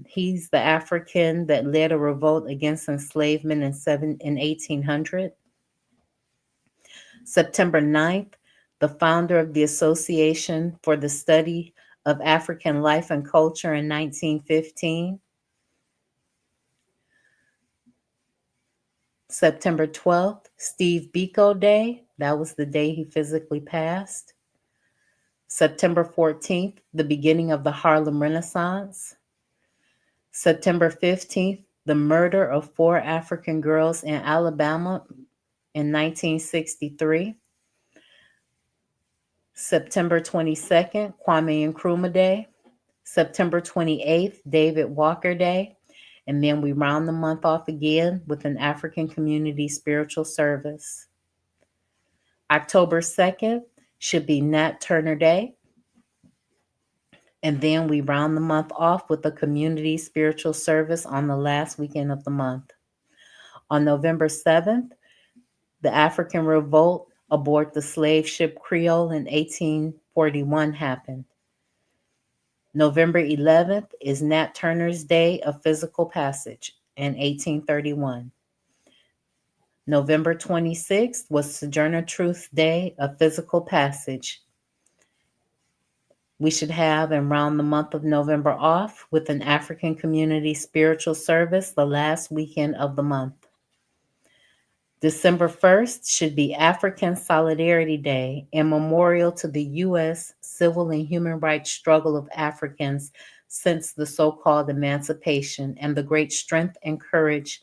He's the African that led a revolt against enslavement in 1800. September 9th, the founder of the Association for the Study of African Life and Culture in 1915. September 12th, Steve Biko Day. That was the day he physically passed. September 14th, the beginning of the Harlem Renaissance. September 15th, the murder of 4 African girls in Alabama in 1963. September 22nd, Kwame Nkrumah Day. September 28th, David Walker Day. And then we round the month off again with an African Community Spiritual Service. October 2nd should be Nat Turner Day. And then we round the month off with a community spiritual service on the last weekend of the month. On November 7th, the African revolt aboard the slave ship Creole in 1841 happened. November 11th is Nat Turner's Day of Physical Passage in 1831. November 26th was Sojourner Truth's Day of Physical Passage. We should have and round the month of November off with an African Community Spiritual Service the last weekend of the month. December 1st should be African Solidarity Day and memorial to the U.S. civil and human rights struggle of Africans since the so-called emancipation and the great strength and courage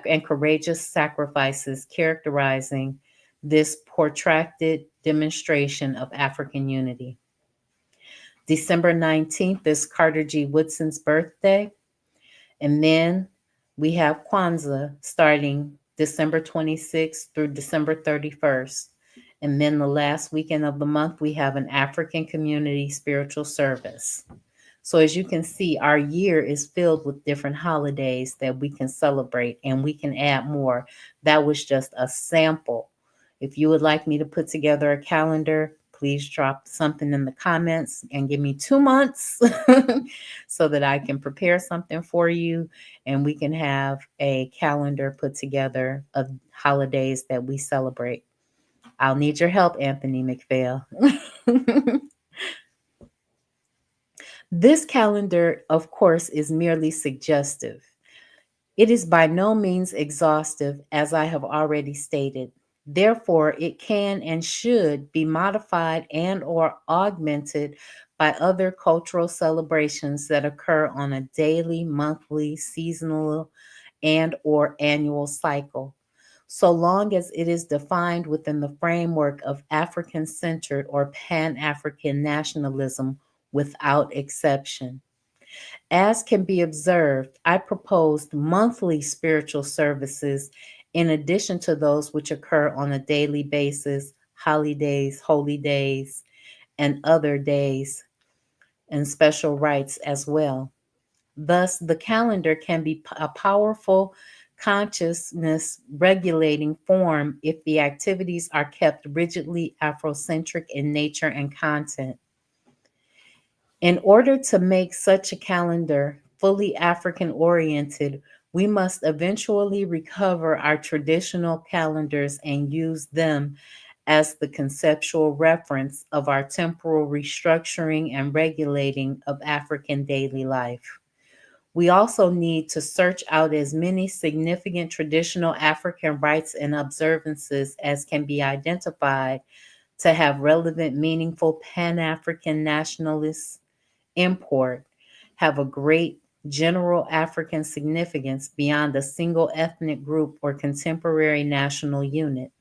and courageous sacrifices characterizing this protracted demonstration of African unity. December 19th is Carter G. Woodson's birthday. And then we have Kwanzaa starting December 26th through December 31st. And then the last weekend of the month, we have an African Community Spiritual Service. So as you can see, our year is filled with different holidays that we can celebrate, and we can add more. That was just a sample. If you would like me to put together a calendar, please drop something in the comments and give me 2 months so that I can prepare something for you and we can have a calendar put together of holidays that we celebrate. I'll need your help, Anthony McPhail. This calendar, of course, is merely suggestive. It is by no means exhaustive, as I have already stated. Therefore, it can and should be modified and or augmented by other cultural celebrations that occur on a daily, monthly, seasonal, and or annual cycle, so long as it is defined within the framework of African-centered or Pan-African nationalism without exception. As can be observed, I proposed monthly spiritual services in addition to those which occur on a daily basis, holidays, holy days, and other days, and special rites as well. Thus, the calendar can be a powerful consciousness regulating form if the activities are kept rigidly Afrocentric in nature and content. In order to make such a calendar fully African-oriented, We must eventually recover our traditional calendars and use them as the conceptual reference of our temporal restructuring and regulating of African daily life. We also need to search out as many significant traditional African rites and observances as can be identified to have relevant, meaningful Pan African nationalist import, have a great general African significance beyond a single ethnic group or contemporary national unit.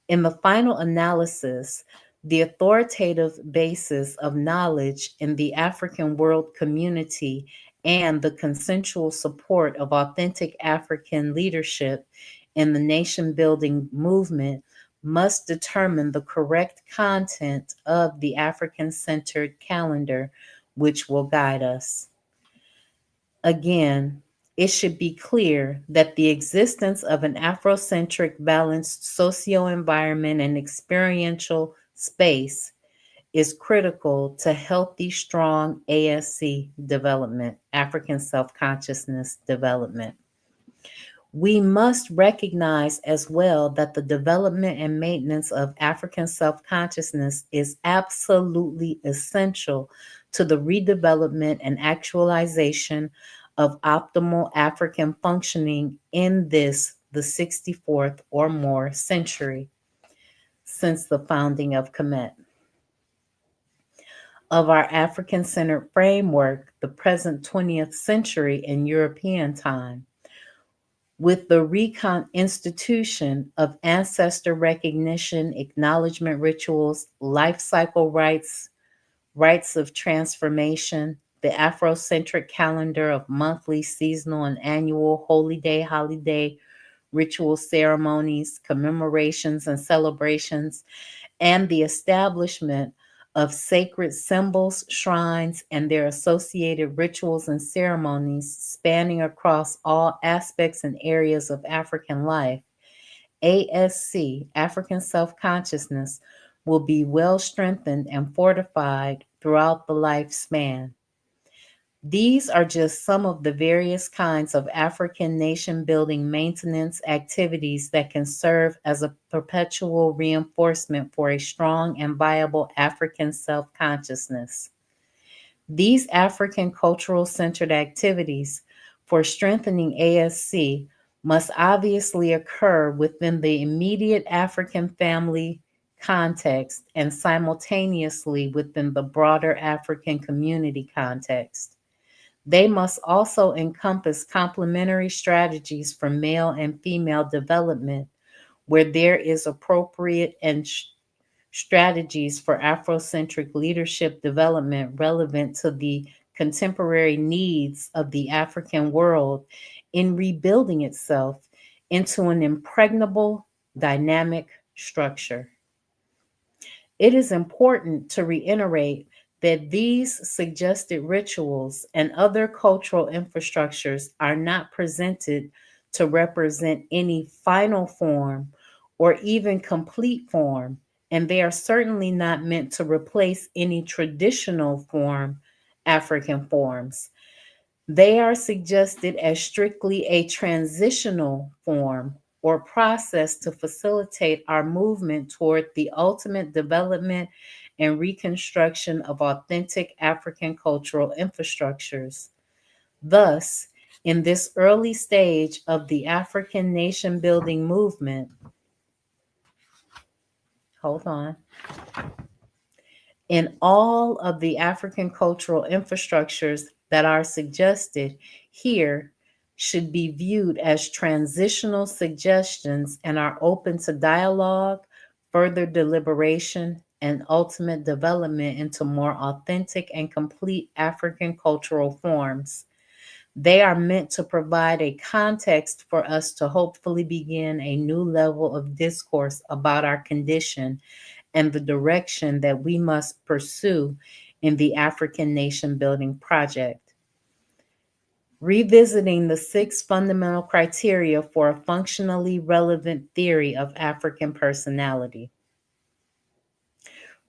In the final analysis, the authoritative basis of knowledge in the African world community and the consensual support of authentic African leadership in the nation building movement must determine the correct content of the African centered calendar which will guide us. Again, it should be clear that the existence of an Afrocentric balanced socio-environment and experiential space is critical to healthy, strong ASC development, African self-consciousness development. We must recognize as well that the development and maintenance of African self-consciousness is absolutely essential to the redevelopment and actualization of optimal African functioning in this, the 64th or more century since the founding of Kemet. Of our African-centered framework, the present 20th century in European time, with the reconstitution of ancestor recognition, acknowledgement rituals, life cycle rites, rites of transformation, the Afrocentric calendar of monthly, seasonal, and annual holy day, holiday, ritual ceremonies, commemorations, and celebrations, and the establishment of sacred symbols, shrines, and their associated rituals and ceremonies spanning across all aspects and areas of African life, ASC, African self-consciousness, will be well strengthened and fortified throughout the lifespan. These are just some of the various kinds of African nation-building maintenance activities that can serve as a perpetual reinforcement for a strong and viable African self-consciousness. These African cultural-centered activities for strengthening ASC must obviously occur within the immediate African family context and simultaneously within the broader African community context. They must also encompass complementary strategies for male and female development, where there is appropriate and strategies for Afrocentric leadership development relevant to the contemporary needs of the African world in rebuilding itself into an impregnable, dynamic structure. It is important to reiterate that these suggested rituals and other cultural infrastructures are not presented to represent any final form or even complete form, and they are certainly not meant to replace any traditional form, African forms. They are suggested as strictly a transitional form or process to facilitate our movement toward the ultimate development and reconstruction of authentic African cultural infrastructures. Thus, in this early stage of the African nation building movement, in all of the African cultural infrastructures that are suggested here should be viewed as transitional suggestions and are open to dialogue, further deliberation, and ultimate development into more authentic and complete African cultural forms. They are meant to provide a context for us to hopefully begin a new level of discourse about our condition and the direction that we must pursue in the African nation building project. Revisiting the 6 fundamental criteria for a functionally relevant theory of African personality.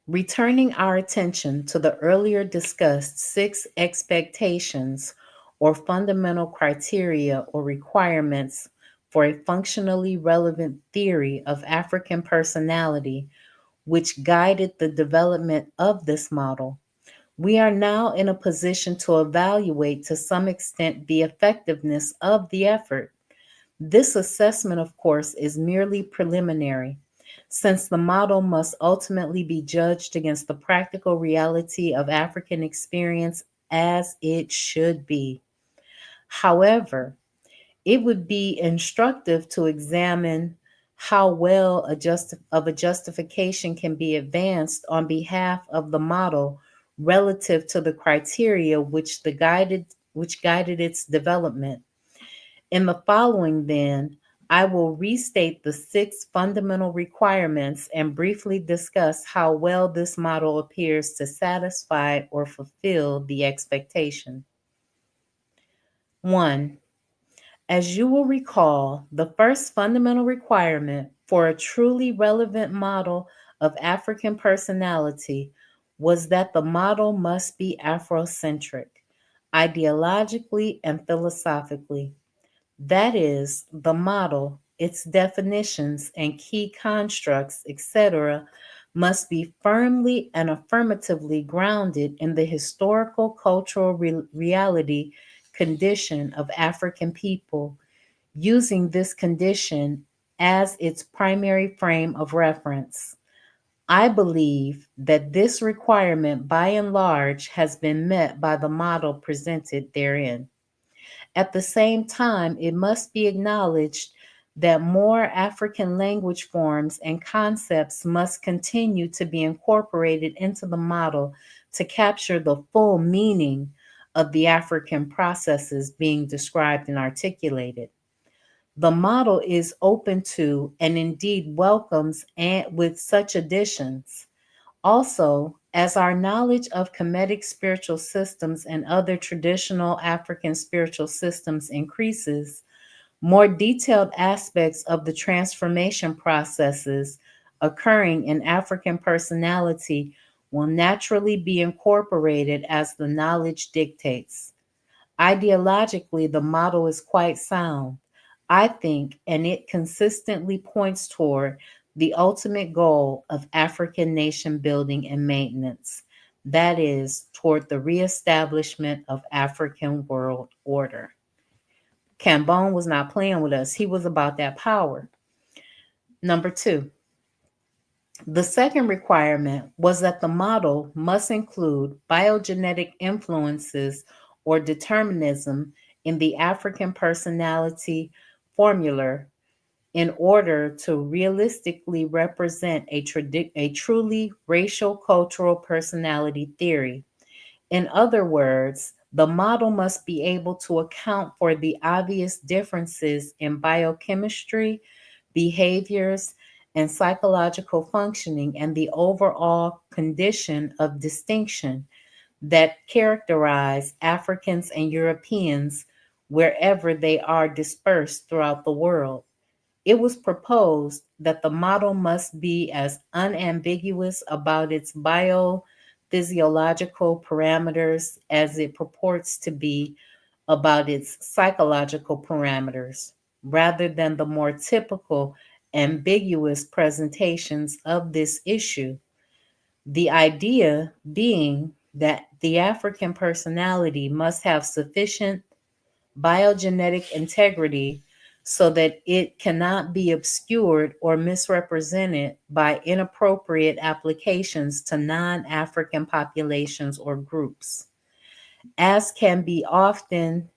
Returning our attention to the earlier discussed 6 expectations or fundamental criteria or requirements for a functionally relevant theory of African personality which guided the development of this model, we are now in a position to evaluate to some extent the effectiveness of the effort. This assessment, of course, is merely preliminary, since the model must ultimately be judged against the practical reality of African experience as it should be. However, it would be instructive to examine how well a justification can be advanced on behalf of the model relative to the criteria which guided its development. In the following, then, I will restate the 6 fundamental requirements and briefly discuss how well this model appears to satisfy or fulfill the expectation. 1. As you will recall, the first fundamental requirement for a truly relevant model of African personality was that the model must be Afrocentric, ideologically and philosophically. That is, the model, its definitions and key constructs, etc., must be firmly and affirmatively grounded in the historical cultural reality condition of African people, using this condition as its primary frame of reference. I believe that this requirement by and large has been met by the model presented therein. At the same time, it must be acknowledged that more African language forms and concepts must continue to be incorporated into the model to capture the full meaning of the African processes being described and articulated. The model is open to and indeed welcomes and with such additions. Also, as our knowledge of Kemetic spiritual systems and other traditional African spiritual systems increases, more detailed aspects of the transformation processes occurring in African personality will naturally be incorporated as the knowledge dictates. Ideologically, the model is quite sound, I think, and it consistently points toward the ultimate goal of African nation building and maintenance, that is, toward the reestablishment of African world order. Cambone was not playing with us. He was about that power. Number 2, the second requirement was that the model must include biogenetic influences or determinism in the African personality formula in order to realistically represent a truly racial cultural personality theory. In other words, the model must be able to account for the obvious differences in biochemistry, behaviors, and psychological functioning and the overall condition of distinction that characterize Africans and Europeans wherever they are dispersed throughout the world. It was proposed that the model must be as unambiguous about its biophysiological parameters as it purports to be about its psychological parameters, rather than the more typical ambiguous presentations of this issue. The idea being that the African personality must have sufficient biogenetic integrity so that it cannot be obscured or misrepresented by inappropriate applications to non-African populations or groups, as can be often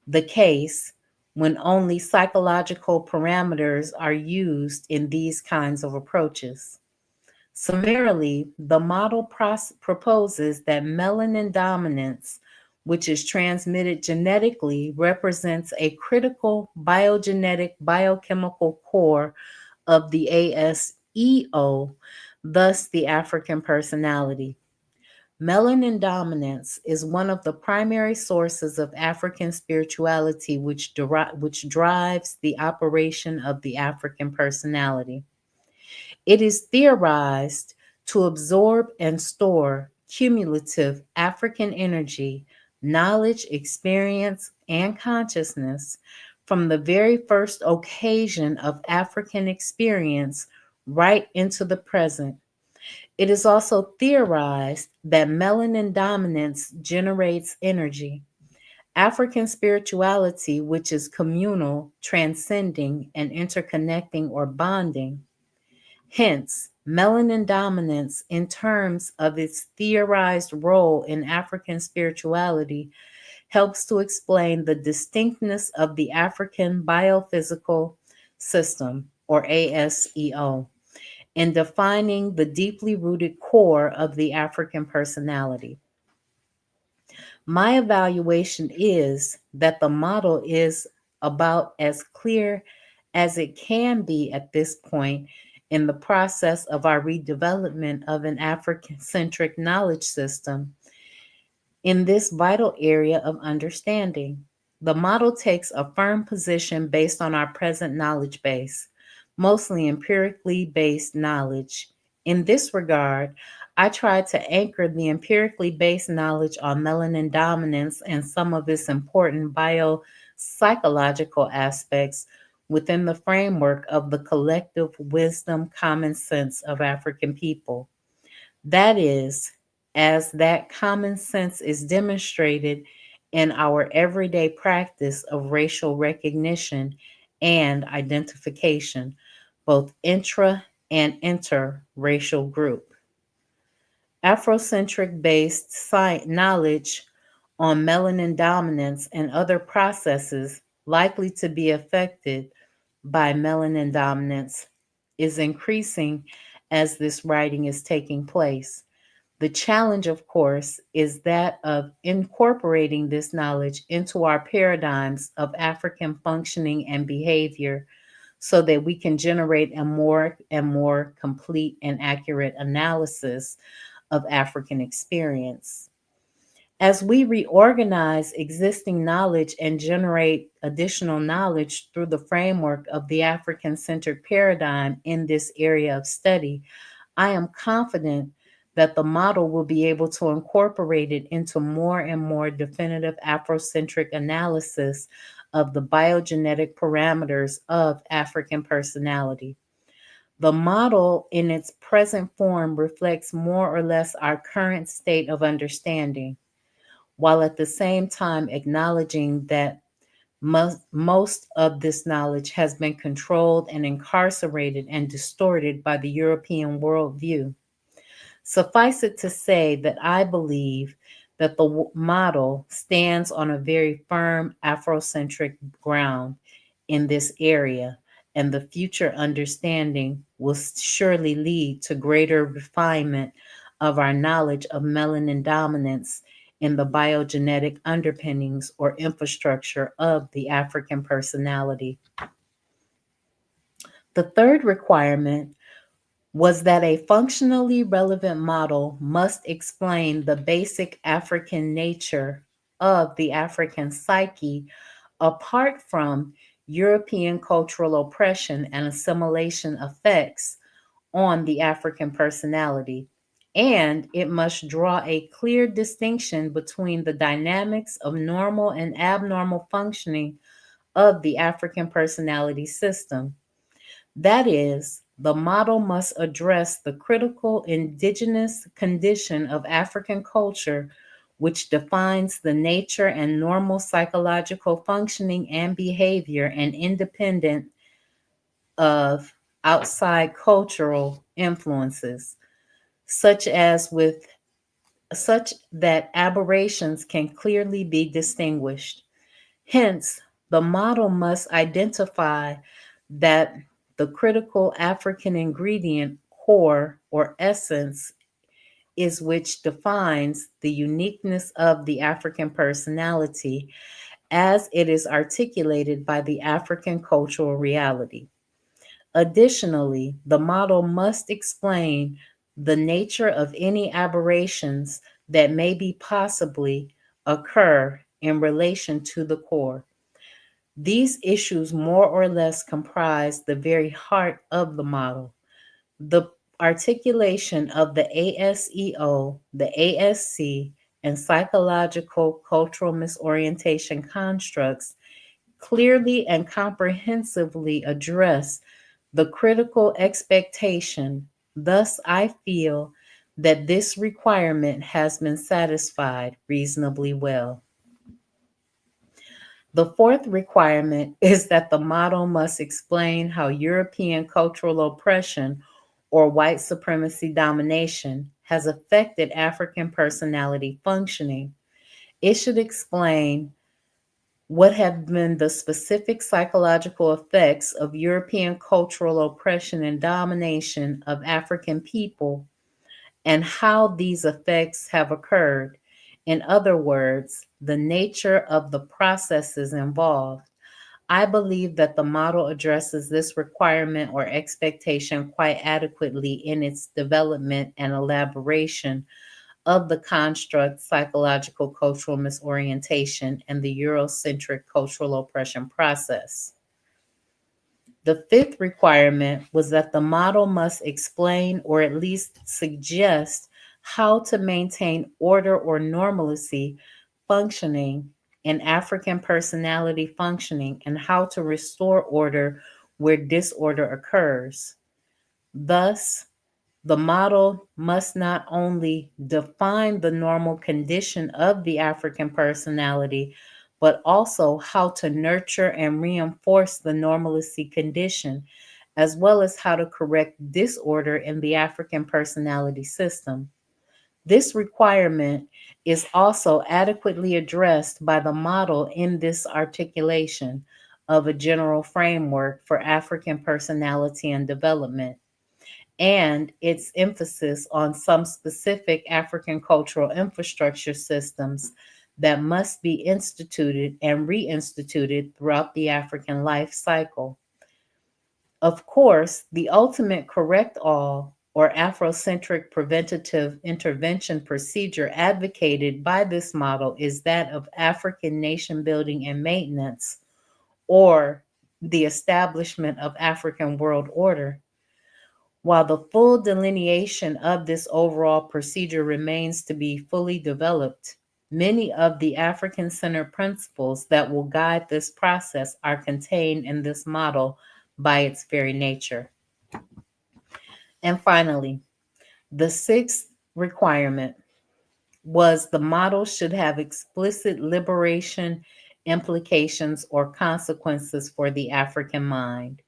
the case when only psychological parameters are used in these kinds of approaches. Summarily, the model proposes that melanin dominance, which is transmitted genetically, represents a critical biogenetic biochemical core of the ASEO, thus the African personality. Melanin dominance is one of the primary sources of African spirituality, which drives the operation of the African personality. It is theorized to absorb and store cumulative African energy knowledge, experience, and consciousness from the very first occasion of African experience right into the present. It is also theorized that melanin dominance generates energy. African spirituality, which is communal, transcending, and interconnecting or bonding. Hence, melanin dominance, in terms of its theorized role in African spirituality, helps to explain the distinctness of the African biophysical system, or ASEO, in defining the deeply rooted core of the African personality. My evaluation is that the model is about as clear as it can be at this point in the process of our redevelopment of an African-centric knowledge system in this vital area of understanding. The model takes a firm position based on our present knowledge base, mostly empirically based knowledge. In this regard, I tried to anchor the empirically based knowledge on melanin dominance and some of its important biopsychological aspects within the framework of the collective wisdom common sense of African people. That is, as that common sense is demonstrated in our everyday practice of racial recognition and identification, both intra and interracial group. Afrocentric based knowledge on melanin dominance and other processes likely to be affected by melanin dominance is increasing as this writing is taking place. The challenge, of course, is that of incorporating this knowledge into our paradigms of African functioning and behavior so that we can generate a more and more complete and accurate analysis of African experience. As we reorganize existing knowledge and generate additional knowledge through the framework of the African centered paradigm in this area of study, I am confident that the model will be able to incorporate it into more and more definitive Afrocentric analysis of the biogenetic parameters of African personality. The model in its present form reflects more or less our current state of understanding, while at the same time acknowledging that most of this knowledge has been controlled and incarcerated and distorted by the European worldview. Suffice it to say that I believe that the model stands on a very firm Afrocentric ground in this area, and the future understanding will surely lead to greater refinement of our knowledge of melanin dominance in the biogenetic underpinnings or infrastructure of the African personality. The third requirement was that a functionally relevant model must explain the basic African nature of the African psyche apart from European cultural oppression and assimilation effects on the African personality. And it must draw a clear distinction between the dynamics of normal and abnormal functioning of the African personality system. That is, the model must address the critical indigenous condition of African culture, which defines the nature and normal psychological functioning and behavior and independent of outside cultural influences, such that aberrations can clearly be distinguished. Hence, the model must identify that the critical African ingredient, core or essence, is which defines the uniqueness of the African personality as it is articulated by the African cultural reality. Additionally, the model must explain the nature of any aberrations that may be possibly occur in relation to the core. These issues more or less comprise the very heart of the model. The articulation of the ASEO, the ASC, and psychological cultural misorientation constructs clearly and comprehensively address the critical expectation. Thus, I feel that this requirement has been satisfied reasonably well. The fourth requirement is that the model must explain how European cultural oppression or white supremacy domination has affected African personality functioning. It should explain what have been the specific psychological effects of European cultural oppression and domination of African people and how these effects have occurred. In other words, the nature of the processes involved. I believe that the model addresses this requirement or expectation quite adequately in its development and elaboration of the construct psychological cultural misorientation and the Eurocentric cultural oppression process. The fifth requirement was that the model must explain or at least suggest how to maintain order or normalcy functioning in African personality functioning and how to restore order where disorder occurs. Thus, the model must not only define the normal condition of the African personality, but also how to nurture and reinforce the normalcy condition, as well as how to correct disorder in the African personality system. This requirement is also adequately addressed by the model in this articulation of a general framework for African personality and development and its emphasis on some specific African cultural infrastructure systems that must be instituted and reinstituted throughout the African life cycle. Of course, the ultimate correct all or Afrocentric preventative intervention procedure advocated by this model is that of African nation building and maintenance, or the establishment of African world order. While the full delineation of this overall procedure remains to be fully developed, many of the African-centered principles that will guide this process are contained in this model by its very nature. And finally, the sixth requirement was the model should have explicit liberation implications or consequences for the African mind.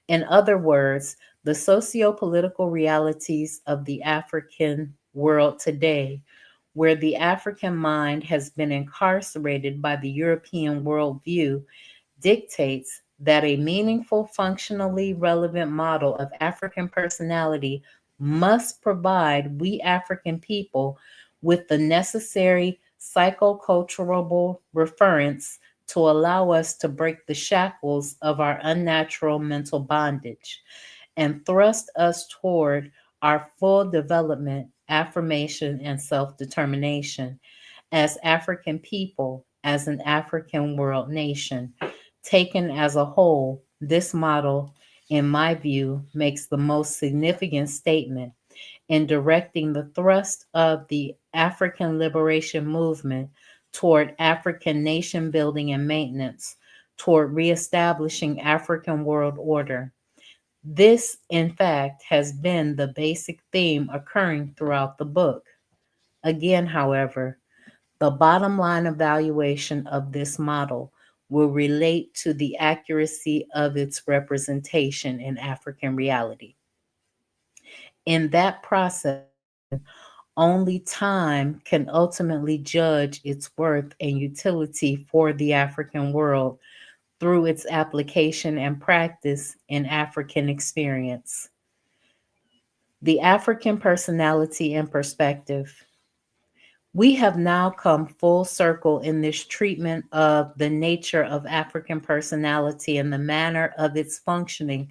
In other words, the socio-political realities of the African world today, where the African mind has been incarcerated by the European worldview, dictates that a meaningful, functionally relevant model of African personality must provide we African people with the necessary psychocultural reference to allow us to break the shackles of our unnatural mental bondage and thrust us toward our full development, affirmation, and self-determination as African people, as an African world nation. Taken as a whole, this model, in my view, makes the most significant statement in directing the thrust of the African liberation movement toward African nation building and maintenance, toward reestablishing African world order. This, in fact, has been the basic theme occurring throughout the book. Again, however, the bottom line evaluation of this model will relate to the accuracy of its representation in African reality. In that process, only time can ultimately judge its worth and utility for the African world through its application and practice in African experience. The African personality and perspective. We have now come full circle in this treatment of the nature of African personality and the manner of its functioning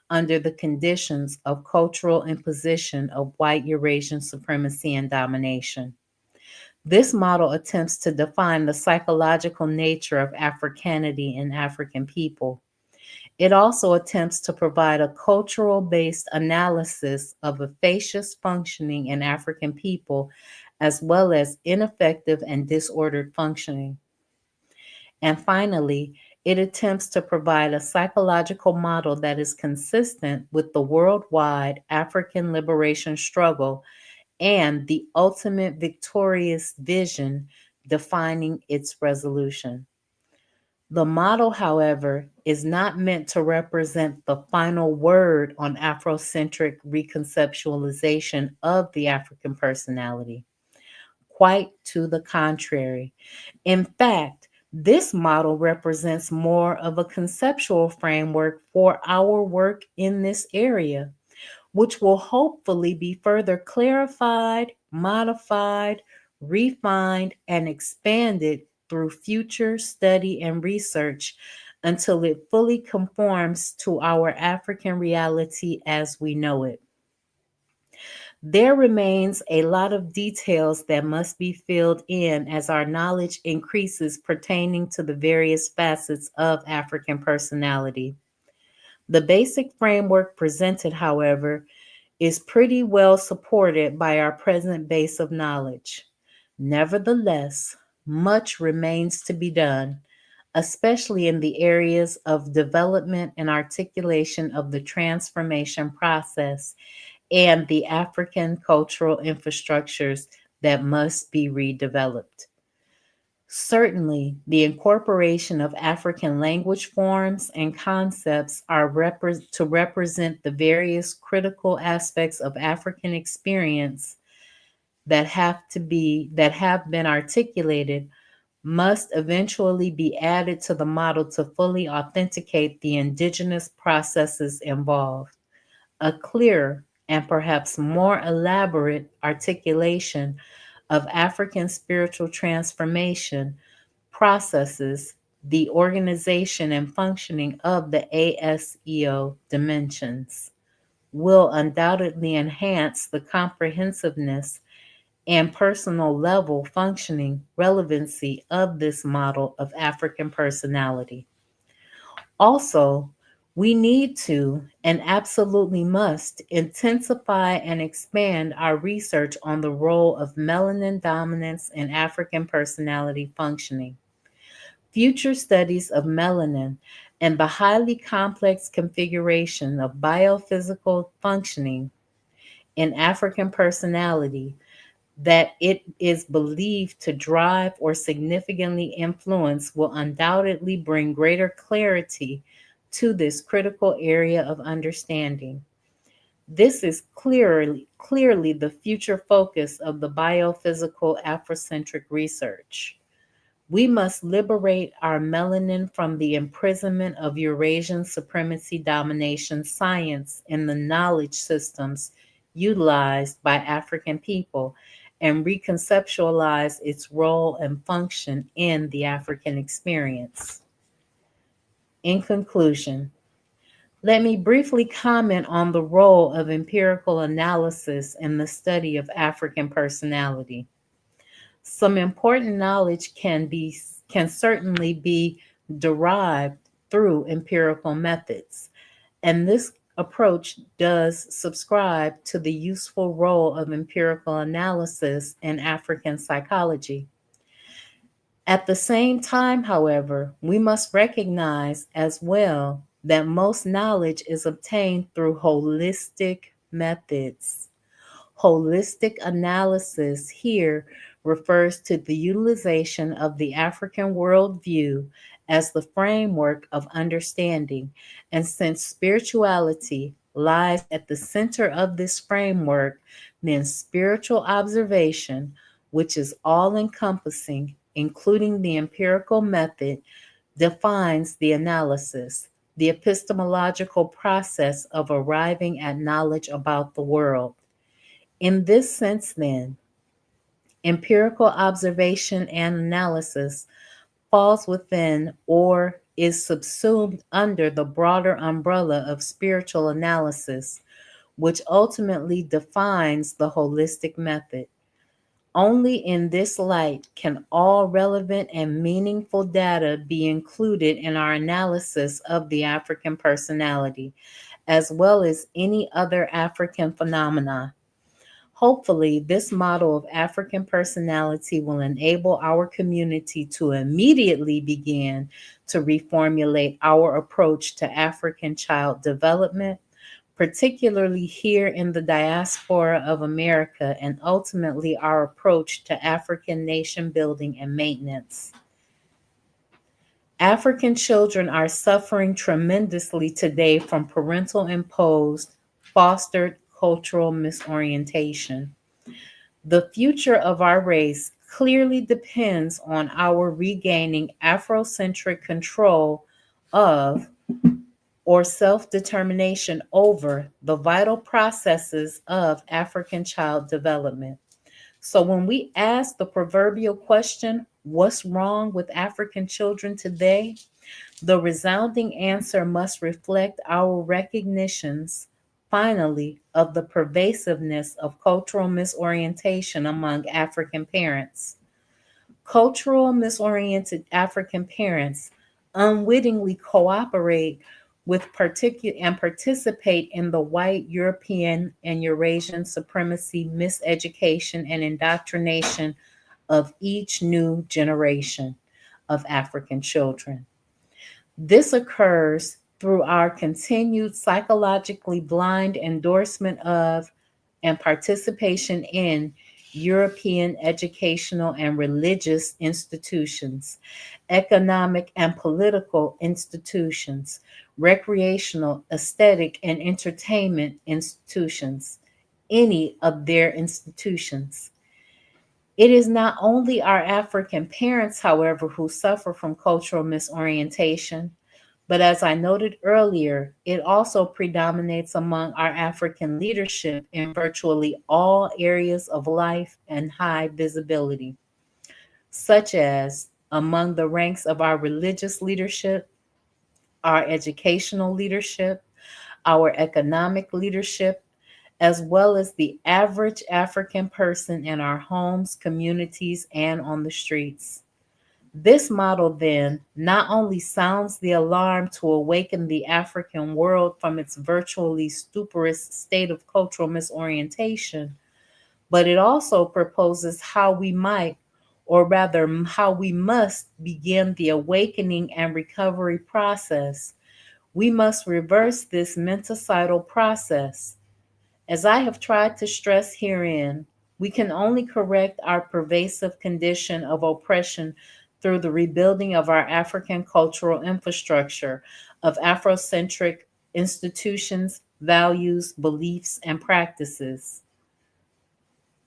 under the conditions of cultural imposition of white Eurasian supremacy and domination. This model attempts to define the psychological nature of Africanity in African people. It also attempts to provide a cultural-based analysis of efficacious functioning in African people as well as ineffective and disordered functioning. And finally, it attempts to provide a psychological model that is consistent with the worldwide African liberation struggle and the ultimate victorious vision defining its resolution. The model, however, is not meant to represent the final word on Afrocentric reconceptualization of the African personality. Quite to the contrary. In fact, this model represents more of a conceptual framework for our work in this area, which will hopefully be further clarified, modified, refined, and expanded through future study and research until it fully conforms to our African reality as we know it. There remains a lot of details that must be filled in as our knowledge increases pertaining to the various facets of African personality. The basic framework presented, however, is pretty well supported by our present base of knowledge. Nevertheless, much remains to be done, especially in the areas of development and articulation of the transformation process and the African cultural infrastructures that must be redeveloped. Certainly, the incorporation of African language forms and concepts are to represent the various critical aspects of African experience that have been articulated must eventually be added to the model to fully authenticate the indigenous processes involved. A clearer and perhaps more elaborate articulation of African spiritual transformation processes the organization and functioning of the ASEO dimensions will undoubtedly enhance the comprehensiveness and personal level functioning relevancy of this model of African personality. Also, we need to and absolutely must intensify and expand our research on the role of melanin dominance in African personality functioning. Future studies of melanin and the highly complex configuration of biophysical functioning in African personality that it is believed to drive or significantly influence will undoubtedly bring greater clarity to this critical area of understanding. This is clearly the future focus of the biophysical Afrocentric research. We must liberate our melanin from the imprisonment of Eurasian supremacy domination science in the knowledge systems utilized by African people and reconceptualize its role and function in the African experience. In conclusion, let me briefly comment on the role of empirical analysis in the study of African personality. Some important knowledge can certainly be derived through empirical methods, and this approach does subscribe to the useful role of empirical analysis in African psychology. At the same time, however, we must recognize as well that most knowledge is obtained through holistic methods. Holistic analysis here refers to the utilization of the African worldview as the framework of understanding, and since spirituality lies at the center of this framework, then spiritual observation, which is all-encompassing, including the empirical method, defines the analysis, the epistemological process of arriving at knowledge about the world. In this sense, then, empirical observation and analysis falls within or is subsumed under the broader umbrella of spiritual analysis, which ultimately defines the holistic method. Only in this light can all relevant and meaningful data be included in our analysis of the African personality, as well as any other African phenomena. Hopefully, this model of African personality will enable our community to immediately begin to reformulate our approach to African child development, particularly here in the diaspora of America, and ultimately our approach to African nation building and maintenance. African children are suffering tremendously today from parental imposed, fostered cultural misorientation. The future of our race clearly depends on our regaining Afrocentric control of or self-determination over the vital processes of African child development. So when we ask the proverbial question, what's wrong with African children today? The resounding answer must reflect our recognitions, finally, of the pervasiveness of cultural misorientation among African parents. Cultural misoriented African parents unwittingly cooperate with and participate in the white European and Eurasian supremacy miseducation and indoctrination of each new generation of African children. This occurs through our continued psychologically blind endorsement of and participation in European educational and religious institutions, economic and political institutions, recreational, aesthetic, and entertainment institutions, any of their institutions. It is not only our African parents, however, who suffer from cultural misorientation, but as I noted earlier, it also predominates among our African leadership in virtually all areas of life and high visibility, such as among the ranks of our religious leadership, our educational leadership, our economic leadership, as well as the average African person in our homes, communities, and on the streets. This model then not only sounds the alarm to awaken the African world from its virtually stuporous state of cultural misorientation, but it also proposes how we might, or rather how we must, begin the awakening and recovery process. We must reverse this menticidal process. As I have tried to stress herein, we can only correct our pervasive condition of oppression through the rebuilding of our African cultural infrastructure, of Afrocentric institutions, values, beliefs, and practices.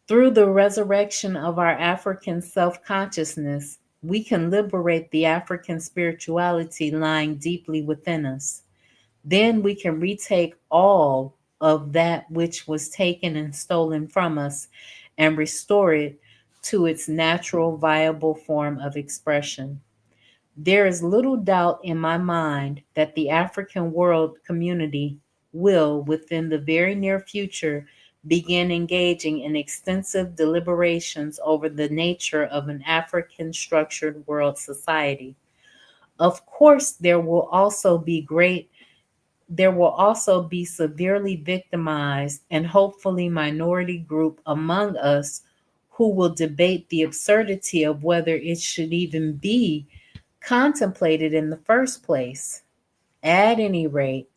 Through the resurrection of our African self-consciousness, we can liberate the African spirituality lying deeply within us. Then we can retake all of that which was taken and stolen from us and restore it to its natural, viable form of expression. There is little doubt in my mind that the African world community will, within the very near future, begin engaging in extensive deliberations over the nature of an African structured world society. Of course, there will also be severely victimized and hopefully minority group among us who will debate the absurdity of whether it should even be contemplated in the first place. At any rate,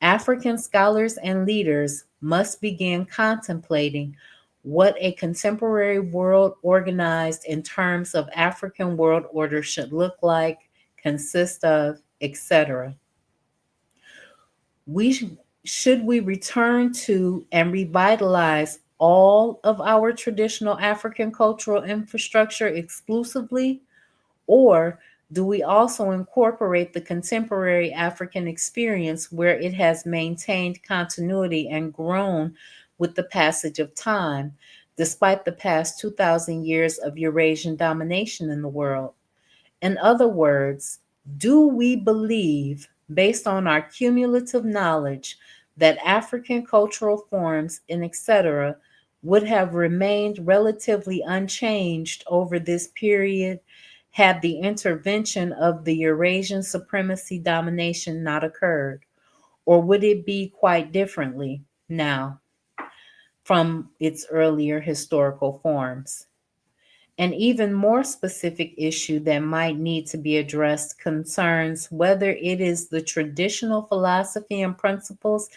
African scholars and leaders must begin contemplating what a contemporary world organized in terms of African world order should look like, consist of, etc. Should we return to and revitalize all of our traditional African cultural infrastructure exclusively? Or do we also incorporate the contemporary African experience where it has maintained continuity and grown with the passage of time, despite the past 2,000 years of Eurasian domination in the world? In other words, do we believe, based on our cumulative knowledge, that African cultural forms and etc. would have remained relatively unchanged over this period had the intervention of the Eurasian supremacy domination not occurred? Or would it be quite differently now? from its earlier historical forms. An even more specific issue that might need to be addressed concerns whether it is the traditional philosophy and principles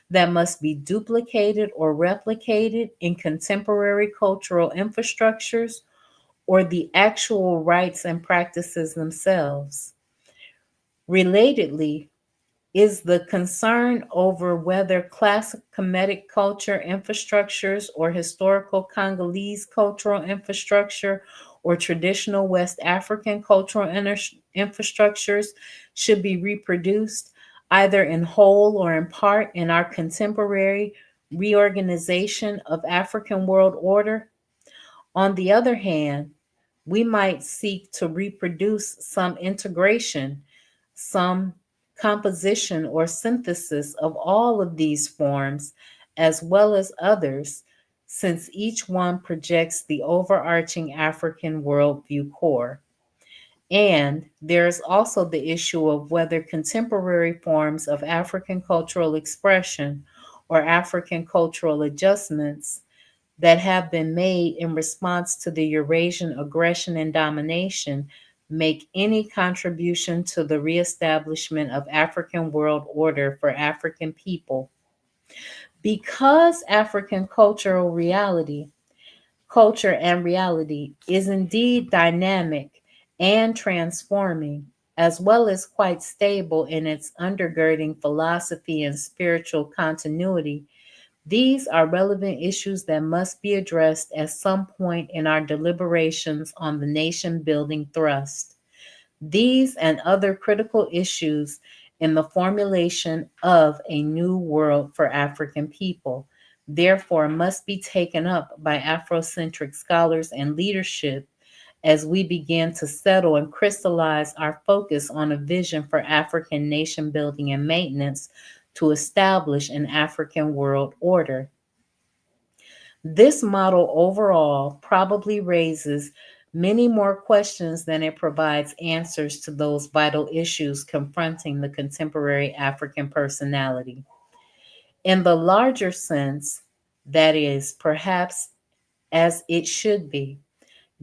that must be duplicated or replicated in contemporary cultural infrastructures or the actual rites and practices themselves. Relatedly, is the concern over whether classic Kemetic culture infrastructures or historical Congolese cultural infrastructure or traditional West African cultural infrastructures should be reproduced either in whole or in part in our contemporary reorganization of African world order. On the other hand, we might seek to reproduce some integration, some composition or synthesis of all of these forms, as well as others, since each one projects the overarching African worldview core. And there's also the issue of whether contemporary forms of African cultural expression or African cultural adjustments that have been made in response to the Eurasian aggression and domination make any contribution to the reestablishment of African world order for African people. Because African culture and reality is indeed dynamic and transforming, as well as quite stable in its undergirding philosophy and spiritual continuity, these are relevant issues that must be addressed at some point in our deliberations on the nation building thrust. These and other critical issues in the formulation of a new world for African people, therefore, must be taken up by Afrocentric scholars and leadership as we begin to settle and crystallize our focus on a vision for African nation building and maintenance to establish an African world order. This model overall probably raises many more questions than it provides answers to those vital issues confronting the contemporary African personality. In the larger sense, that is, perhaps as it should be,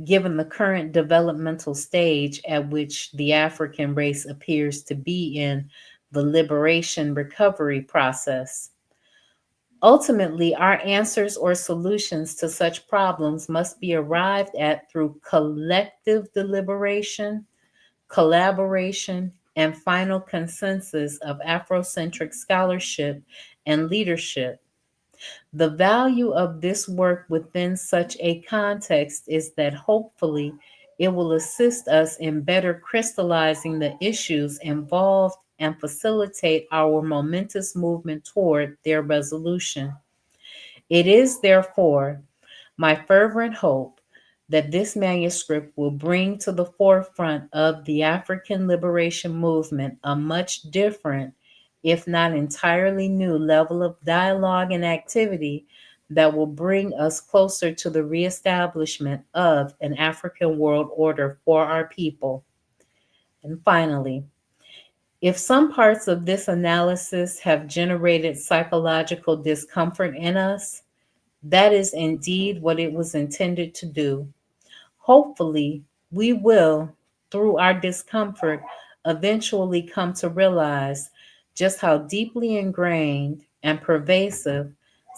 given the current developmental stage at which the African race appears to be in the liberation recovery process. Ultimately, our answers or solutions to such problems must be arrived at through collective deliberation, collaboration, and final consensus of Afrocentric scholarship and leadership. The value of this work within such a context is that hopefully it will assist us in better crystallizing the issues involved and facilitate our momentous movement toward their resolution. It is, therefore, my fervent hope that this manuscript will bring to the forefront of the African liberation movement a much different, if not entirely new, level of dialogue and activity that will bring us closer to the reestablishment of an African world order for our people. And finally, if some parts of this analysis have generated psychological discomfort in us, that is indeed what it was intended to do. Hopefully, we will, through our discomfort, eventually come to realize just how deeply ingrained and pervasive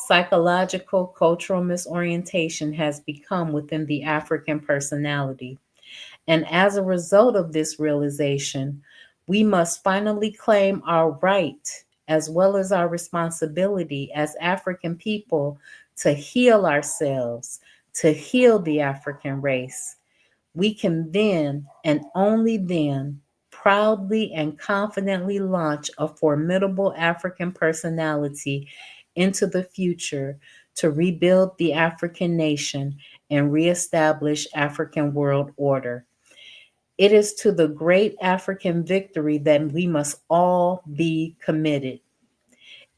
psychological cultural misorientation has become within the African personality. And as a result of this realization, we must finally claim our right as well as our responsibility as African people to heal ourselves, to heal the African race. We can then, and only then, proudly and confidently launch a formidable African personality into the future to rebuild the African nation and reestablish African world order. It is to the great African victory that we must all be committed.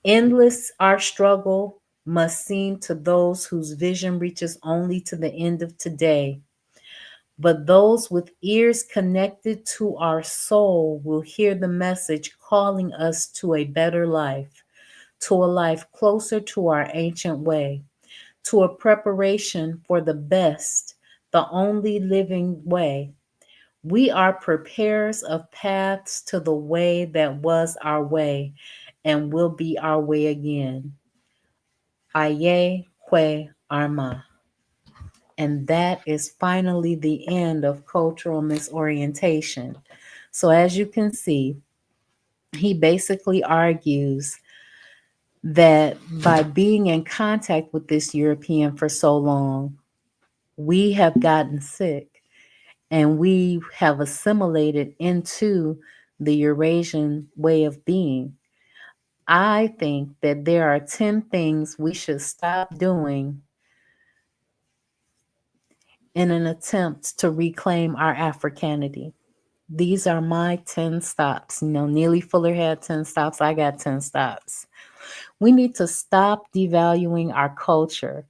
Endless our struggle must seem to those whose vision reaches only to the end of today. But those with ears connected to our soul will hear the message calling us to a better life, to a life closer to our ancient way, to a preparation for the best, the only living way. We are preparers of paths to the way that was our way and will be our way again. Aye que Arma. And that is finally the end of cultural misorientation. So, as you can see, he basically argues that by being in contact with this European for so long, we have gotten sick and we have assimilated into the Eurasian way of being. I think that there are 10 things we should stop doing in an attempt to reclaim our Africanity. These are my 10 stops. Neely Fuller had 10 stops. I got 10 stops. We need to stop devaluing our culture.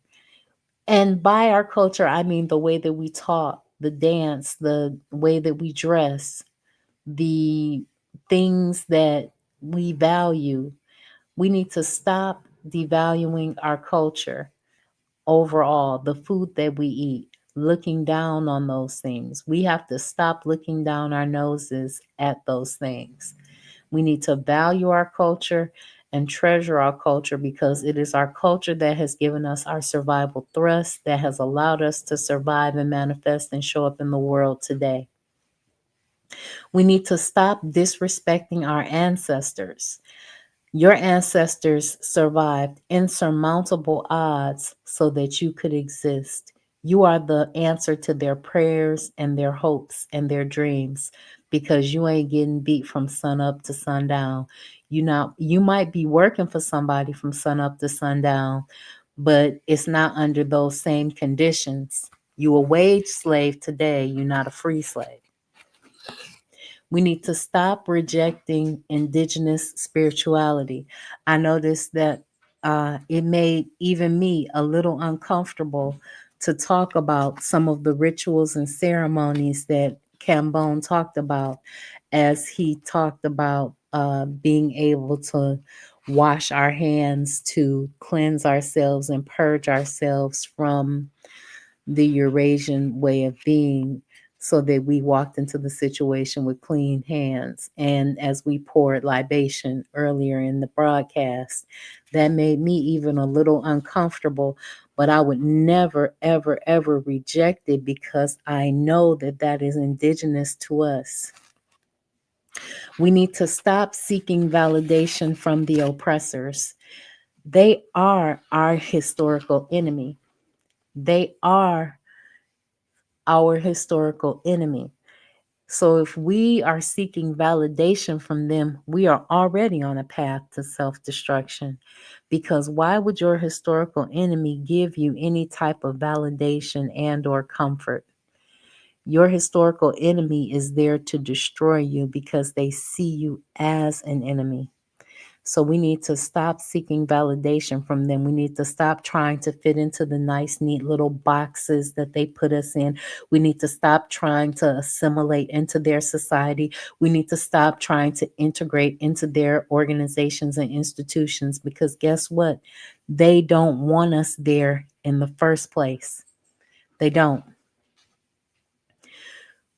And by our culture, I mean the way that we talk, the dance, the way that we dress, the things that we value. We need to stop devaluing our culture overall, the food that we eat, looking down on those things. We have to stop looking down our noses at those things. We need to value our culture and treasure our culture because it is our culture that has given us our survival thrust, that has allowed us to survive and manifest and show up in the world today. We need to stop disrespecting our ancestors. Your ancestors survived insurmountable odds so that you could exist. You are the answer to their prayers and their hopes and their dreams because you ain't getting beat from sun up to sundown. You might be working for somebody from sun up to sundown, but it's not under those same conditions. You a wage slave today, you're not a free slave. We need to stop rejecting indigenous spirituality. I noticed that it made even me a little uncomfortable to talk about some of the rituals and ceremonies that Cambone talked about as he talked about being able to wash our hands to cleanse ourselves and purge ourselves from the Eurasian way of being so that we walked into the situation with clean hands. And as we poured libation earlier in the broadcast, that made me even a little uncomfortable, but I would never, ever, ever reject it because I know that that is indigenous to us. We need to stop seeking validation from the oppressors. They are our historical enemy. They are our historical enemy. So if we are seeking validation from them, we are already on a path to self-destruction. Because why would your historical enemy give you any type of validation and or comfort? Your historical enemy is there to destroy you because they see you as an enemy. So we need to stop seeking validation from them. We need to stop trying to fit into the nice, neat little boxes that they put us in. We need to stop trying to assimilate into their society. We need to stop trying to integrate into their organizations and institutions because guess what? They don't want us there in the first place. They don't.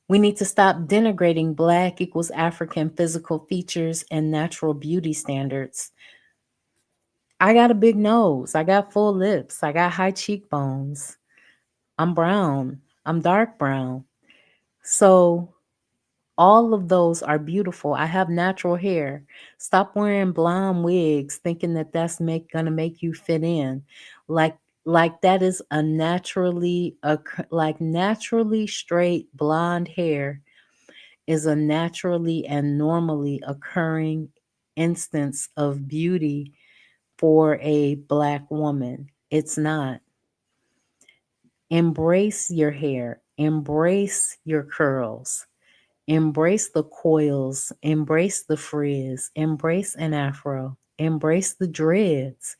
We need to stop denigrating Black equals African physical features and natural beauty standards. I got a big nose. I got full lips. I got high cheekbones. I'm brown. I'm dark brown. So all of those are beautiful. I have natural hair. Stop wearing blonde wigs thinking that that's gonna make you fit in. Like that is naturally straight blonde hair is a naturally and normally occurring instance of beauty for a Black woman. It's not. Embrace your hair. Embrace your curls. Embrace the coils. Embrace the frizz. Embrace an afro. Embrace the dreads.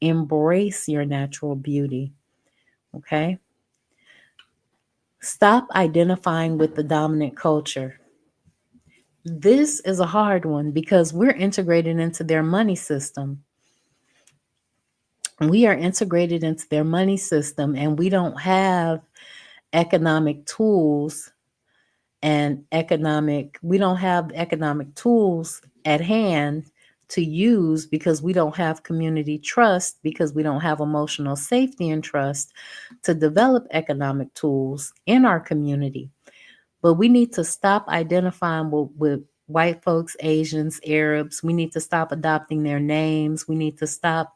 Embrace your natural beauty. Okay? Stop identifying with the dominant culture. This is a hard one because we're integrated into their money system. We are integrated into their money system, and we don't have economic tools we don't have economic tools at hand to use, because we don't have community trust, because we don't have emotional safety and trust to develop economic tools in our community. But we need to stop identifying with white folks, Asians, Arabs. We need to stop adopting their names. We need to stop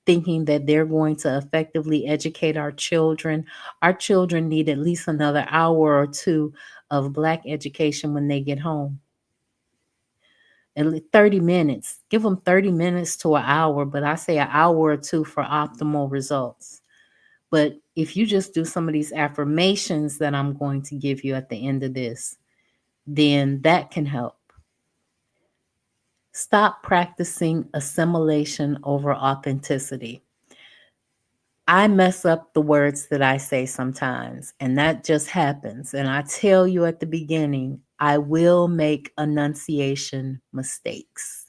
thinking that they're going to effectively educate our children. Our children need at least another hour or two of Black education when they get home. And 30 minutes. Give them 30 minutes to an hour, but I say an hour or two for optimal results. But if you just do some of these affirmations that I'm going to give you at the end of this, then that can help. Stop practicing assimilation over authenticity. I mess up the words that I say sometimes, and that just happens. And I tell you at the beginning, I will make enunciation mistakes.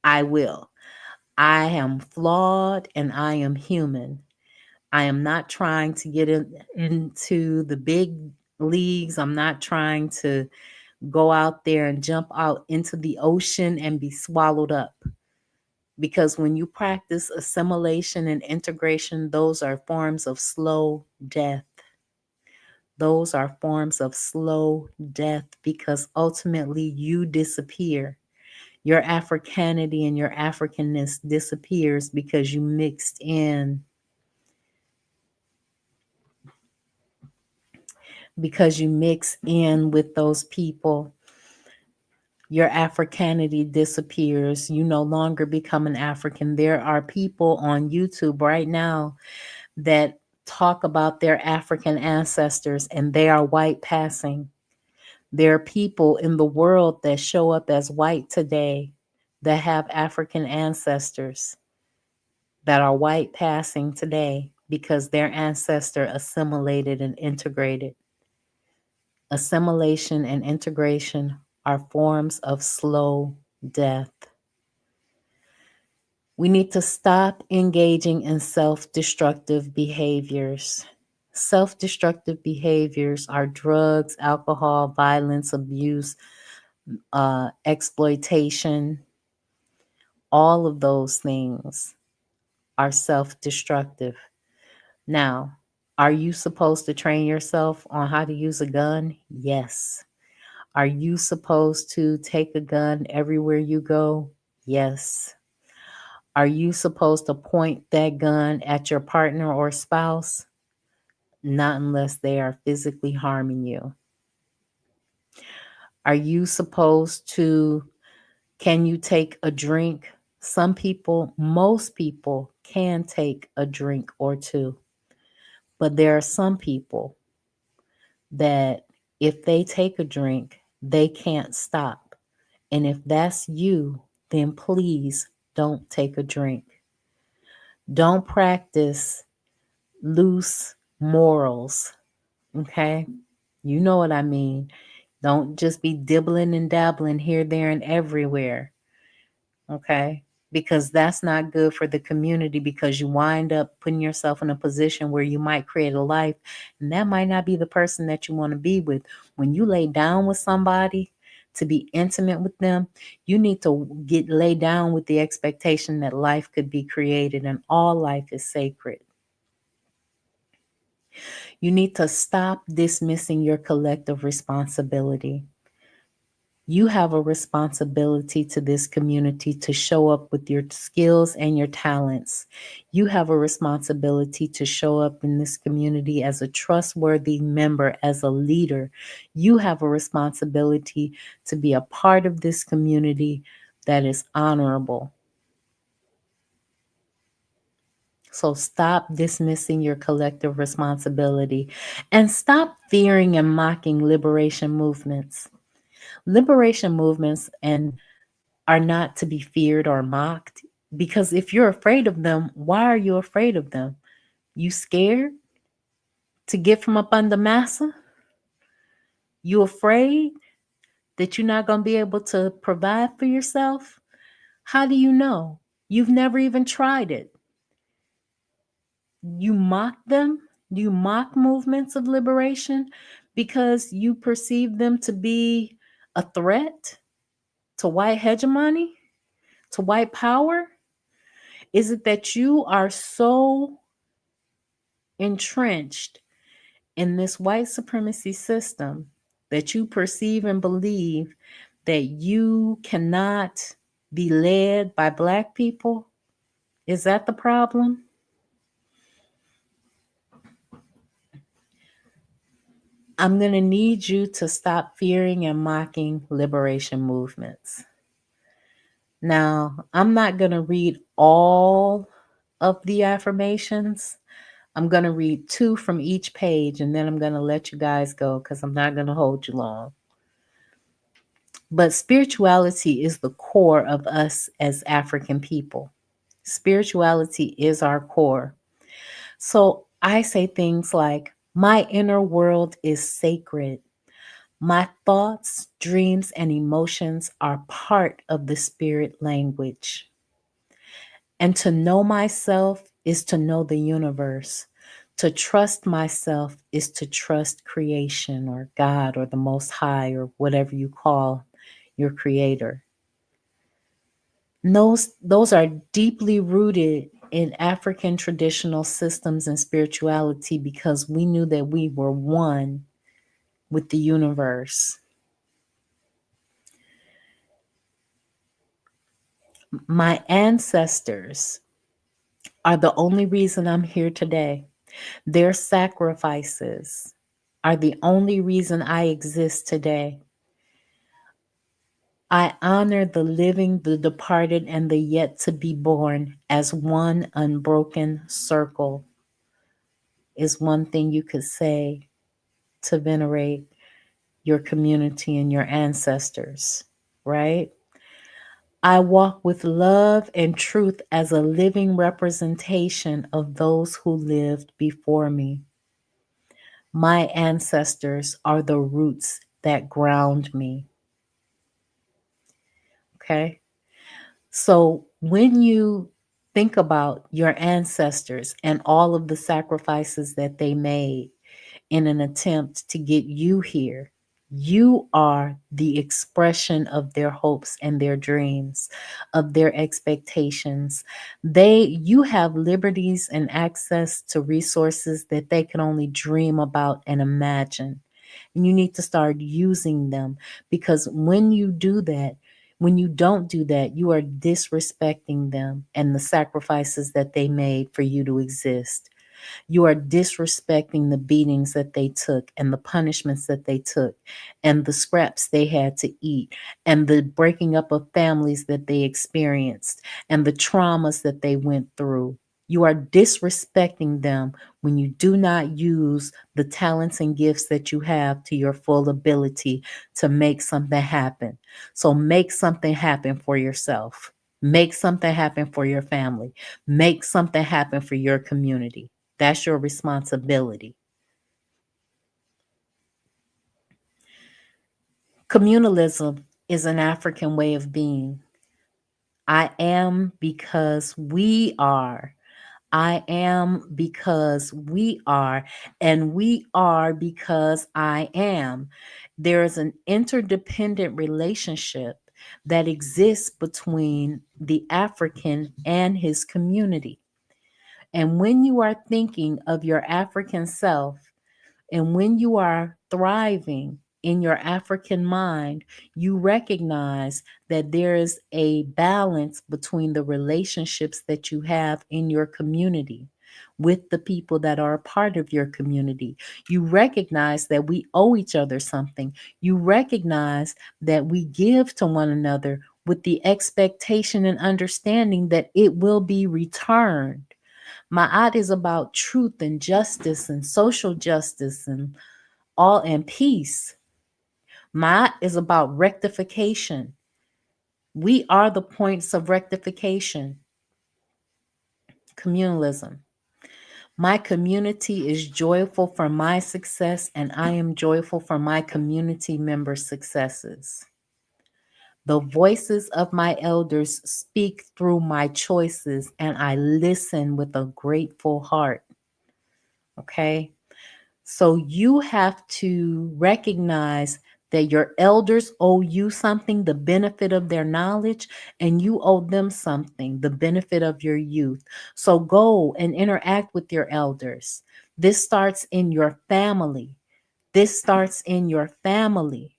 I will. I am flawed and I am human. I am not trying to get into the big leagues. I'm not trying to go out there and jump out into the ocean and be swallowed up. Because when you practice assimilation and integration, those are forms of slow death. Those are forms of slow death, because ultimately you disappear. Your Africanity and your Africanness disappears because you mixed in. Because you mix in with those people, your Africanity disappears. You no longer become an African. There are people on YouTube right now that talk about their African ancestors, and they are white passing. There are people in the world that show up as white today that have African ancestors that are white passing today because their ancestor assimilated and integrated. Assimilation and integration are forms of slow death. We need to stop engaging in self-destructive behaviors. Self-destructive behaviors are drugs, alcohol, violence, abuse, exploitation. All of those things are self-destructive. Now, are you supposed to train yourself on how to use a gun? Yes. Are you supposed to take a gun everywhere you go? Yes. Are you supposed to point that gun at your partner or spouse? Not unless they are physically harming you. Are you supposed to, can you take a drink? Some people, most people can take a drink or two. But there are some people that if they take a drink, they can't stop. And if that's you, then please don't take a drink. Don't practice loose morals, okay? You know what I mean. Don't just be dibbling and dabbling here, there, and everywhere, okay? Because that's not good for the community, because you wind up putting yourself in a position where you might create a life, and that might not be the person that you want to be with. When you lay down with somebody to be intimate with them, you need to lay down with the expectation that life could be created and all life is sacred. You need to stop dismissing your collective responsibility. You have a responsibility to this community to show up with your skills and your talents. You have a responsibility to show up in this community as a trustworthy member, as a leader. You have a responsibility to be a part of this community that is honorable. So stop dismissing your collective responsibility and stop fearing and mocking liberation movements. Liberation movements are not to be feared or mocked, because if you're afraid of them, why are you afraid of them? You scared to get from up under massa? You afraid that you're not going to be able to provide for yourself? How do you know? You've never even tried it. you mock them, you mock movements of liberation because you perceive them to be a threat to white hegemony, to white power? Is it that you are so entrenched in this white supremacy system that you perceive and believe that you cannot be led by Black people? Is that the problem? I'm going to need you to stop fearing and mocking liberation movements. Now, I'm not going to read all of the affirmations. I'm going to read 2 from each page, and then I'm going to let you guys go because I'm not going to hold you long. But spirituality is the core of us as African people. Spirituality is our core. So I say things like, my inner world is sacred. My thoughts, dreams, and emotions are part of the spirit language. And to know myself is to know the universe. To trust myself is to trust creation or God or the Most High or whatever you call your creator. Those are deeply rooted in African traditional systems and spirituality because we knew that we were one with the universe. My ancestors are the only reason I'm here today. Their sacrifices are the only reason I exist today. I honor the living, the departed, and the yet to be born as one unbroken circle, is one thing you could say to venerate your community and your ancestors, right? I walk with love and truth as a living representation of those who lived before me. My ancestors are the roots that ground me. Okay? So when you think about your ancestors and all of the sacrifices that they made in an attempt to get you here, you are the expression of their hopes and their dreams, of their expectations. You have liberties and access to resources that they can only dream about and imagine. And you need to start using them, because when you do that, when you don't do that, you are disrespecting them and the sacrifices that they made for you to exist. You are disrespecting the beatings that they took and the punishments that they took and the scraps they had to eat and the breaking up of families that they experienced and the traumas that they went through. You are disrespecting them when you do not use the talents and gifts that you have to your full ability to make something happen. So make something happen for yourself. Make something happen for your family. Make something happen for your community. That's your responsibility. Communalism is an African way of being. I am because we are. I am because we are, and we are because I am. There is an interdependent relationship that exists between the African and his community. And when you are thinking of your African self, and when you are thriving in your African mind, you recognize that there is a balance between the relationships that you have in your community with the people that are a part of your community. You recognize that we owe each other something. You recognize that we give to one another with the expectation and understanding that it will be returned. Ma'at is about truth and justice and social justice and peace. Ma'at is about rectification. We are the points of rectification. Communalism. My community is joyful for my success, and I am joyful for my community members' successes. The voices of my elders speak through my choices, and I listen with a grateful heart. Okay. So you have to recognize that your elders owe you something, the benefit of their knowledge, and you owe them something, the benefit of your youth. So go and interact with your elders. This starts in your family. This starts in your family.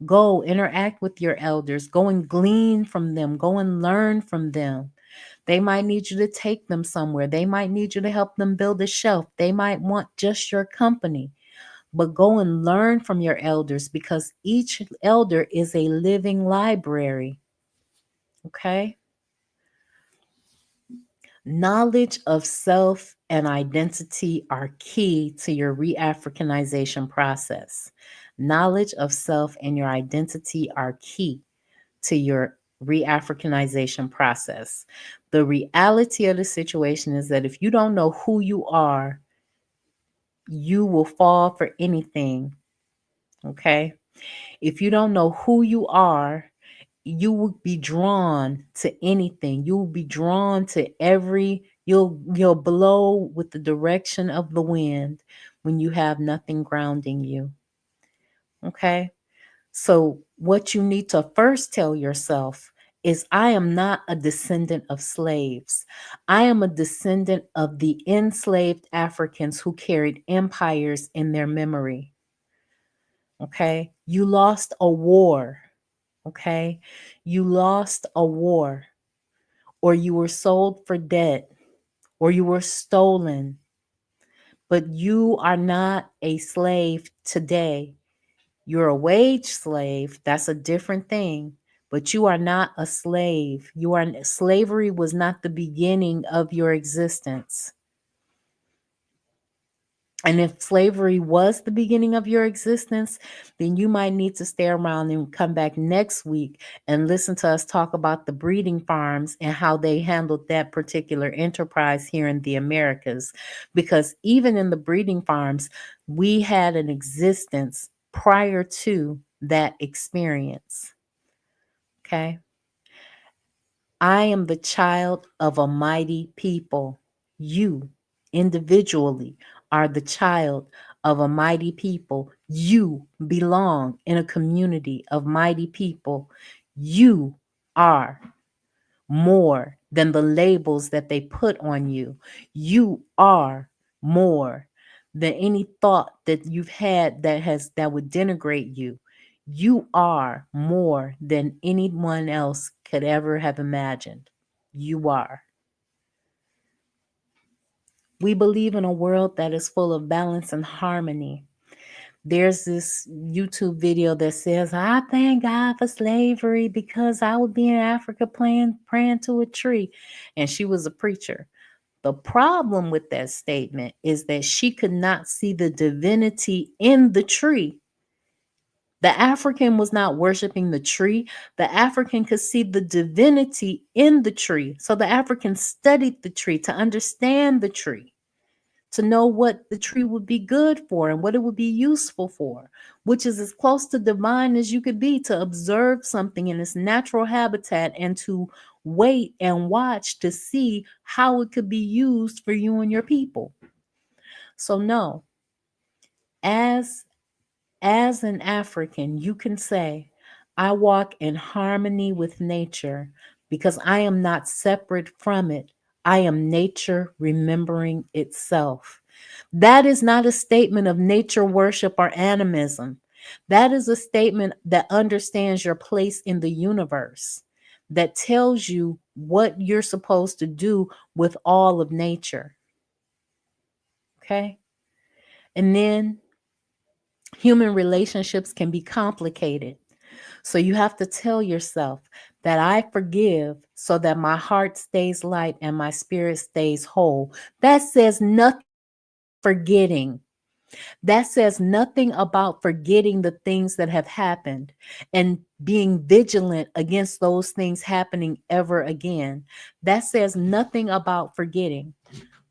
Go interact with your elders. Go and glean from them. Go and learn from them. They might need you to take them somewhere. They might need you to help them build a shelf. They might want just your company. But go and learn from your elders, because each elder is a living library. Okay? Knowledge of self and identity are key to your re-Africanization process. Knowledge of self and your identity are key to your re-Africanization process. The reality of the situation is that if you don't know who you are, you will fall for anything. Okay? If you don't know who you are, you will be drawn to anything. You will be drawn to you'll blow with the direction of the wind when you have nothing grounding you. Okay? So what you need to first tell yourself is, I am not a descendant of slaves. I am a descendant of the enslaved Africans who carried empires in their memory. Okay? You lost a war. Okay? You lost a war, or you were sold for debt, or you were stolen. But you are not a slave today. You're a wage slave. That's a different thing. But you are not a slave. Slavery was not the beginning of your existence. And if slavery was the beginning of your existence, then you might need to stay around and come back next week and listen to us talk about the breeding farms and how they handled that particular enterprise here in the Americas. Because even in the breeding farms, we had an existence prior to that experience. Okay? I am the child of a mighty people. You, individually, are the child of a mighty people. You belong in a community of mighty people. You are more than the labels that they put on you. You are more than any thought that you've had that would denigrate you. You are more than anyone else could ever have imagined. You are. We believe in a world that is full of balance and harmony. There's this YouTube video that says, I thank God for slavery because I would be in Africa praying to a tree. And she was a preacher. The problem with that statement is that she could not see the divinity in the tree. The African was not worshiping the tree. The African could see the divinity in the tree. So the African studied the tree to understand the tree, to know what the tree would be good for and what it would be useful for, which is as close to divine as you could be, to observe something in its natural habitat and to wait and watch to see how it could be used for you and your people. So no, as an African, you can say, I walk in harmony with nature because I am not separate from it. I am nature remembering itself. That is not a statement of nature worship or animism. That is a statement that understands your place in the universe, that tells you what you're supposed to do with all of nature. Okay? And then human relationships can be complicated. So you have to tell yourself that I forgive so that my heart stays light and my spirit stays whole. That says nothing forgetting. That says nothing about forgetting the things that have happened and being vigilant against those things happening ever again. That says nothing about forgetting.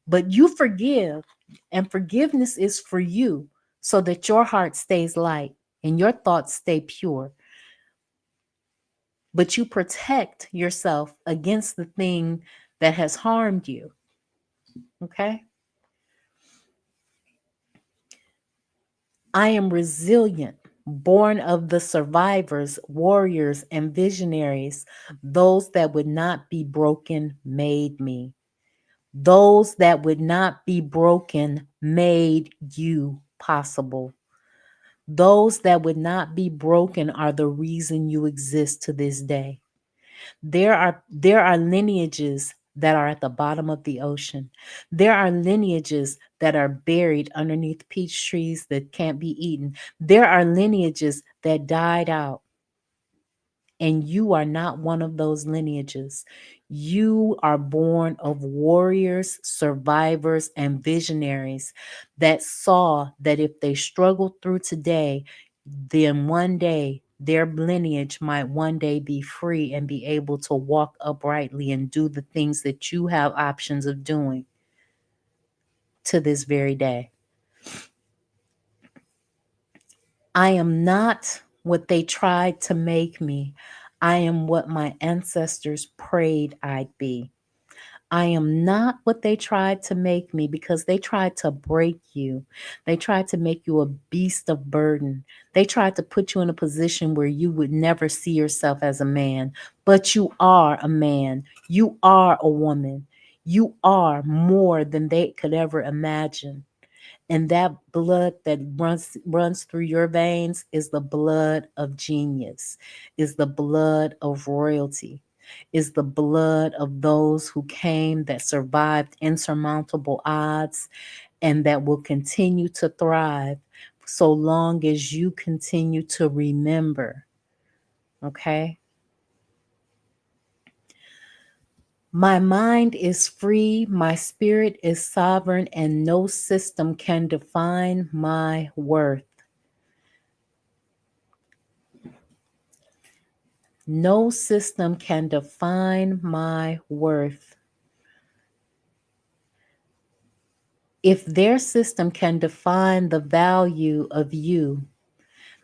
But you forgive, and forgiveness is for you so that your heart stays light and your thoughts stay pure. But you protect yourself against the thing that has harmed you. Okay? I am resilient, born of the survivors, warriors, and visionaries. Those that would not be broken made me. Those that would not be broken made you possible. Those that would not be broken are the reason you exist to this day. There are lineages that are at the bottom of the ocean. There are lineages that are buried underneath peach trees that can't be eaten. There are lineages that died out. And you are not one of those lineages. You are born of warriors, survivors, and visionaries that saw that if they struggled through today, then one day their lineage might one day be free and be able to walk uprightly and do the things that you have options of doing to this very day. I am not what they tried to make me. I am what my ancestors prayed I'd be. I am not what they tried to make me because they tried to break you. They tried to make you a beast of burden. They tried to put you in a position where you would never see yourself as a man. But you are a man. You are a woman. You are more than they could ever imagine. And that blood that runs through your veins is the blood of genius, is the blood of royalty, is the blood of those who came that survived insurmountable odds and that will continue to thrive so long as you continue to remember. Okay? My mind is free, my spirit is sovereign, and no system can define my worth. No system can define my worth. If their system can define the value of you,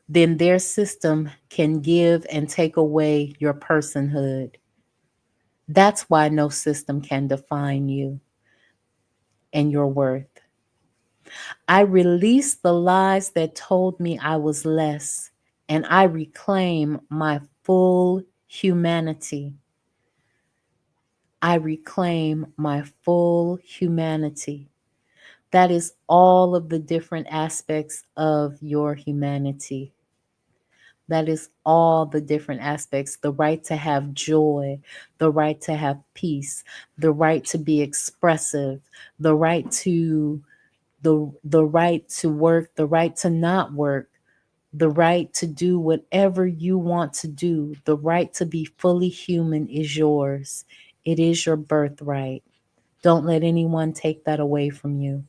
then their system can give and take away your personhood. That's why no system can define you and your worth. I release the lies that told me I was less, and I reclaim my full humanity. I reclaim my full humanity. That is all of the different aspects of your humanity. That is all the different aspects: the right to have joy, the right to have peace, the right to be expressive, the right to the right to work, the right to not work, the right to do whatever you want to do. The right to be fully human is yours. It is your birthright. Don't let anyone take that away from you.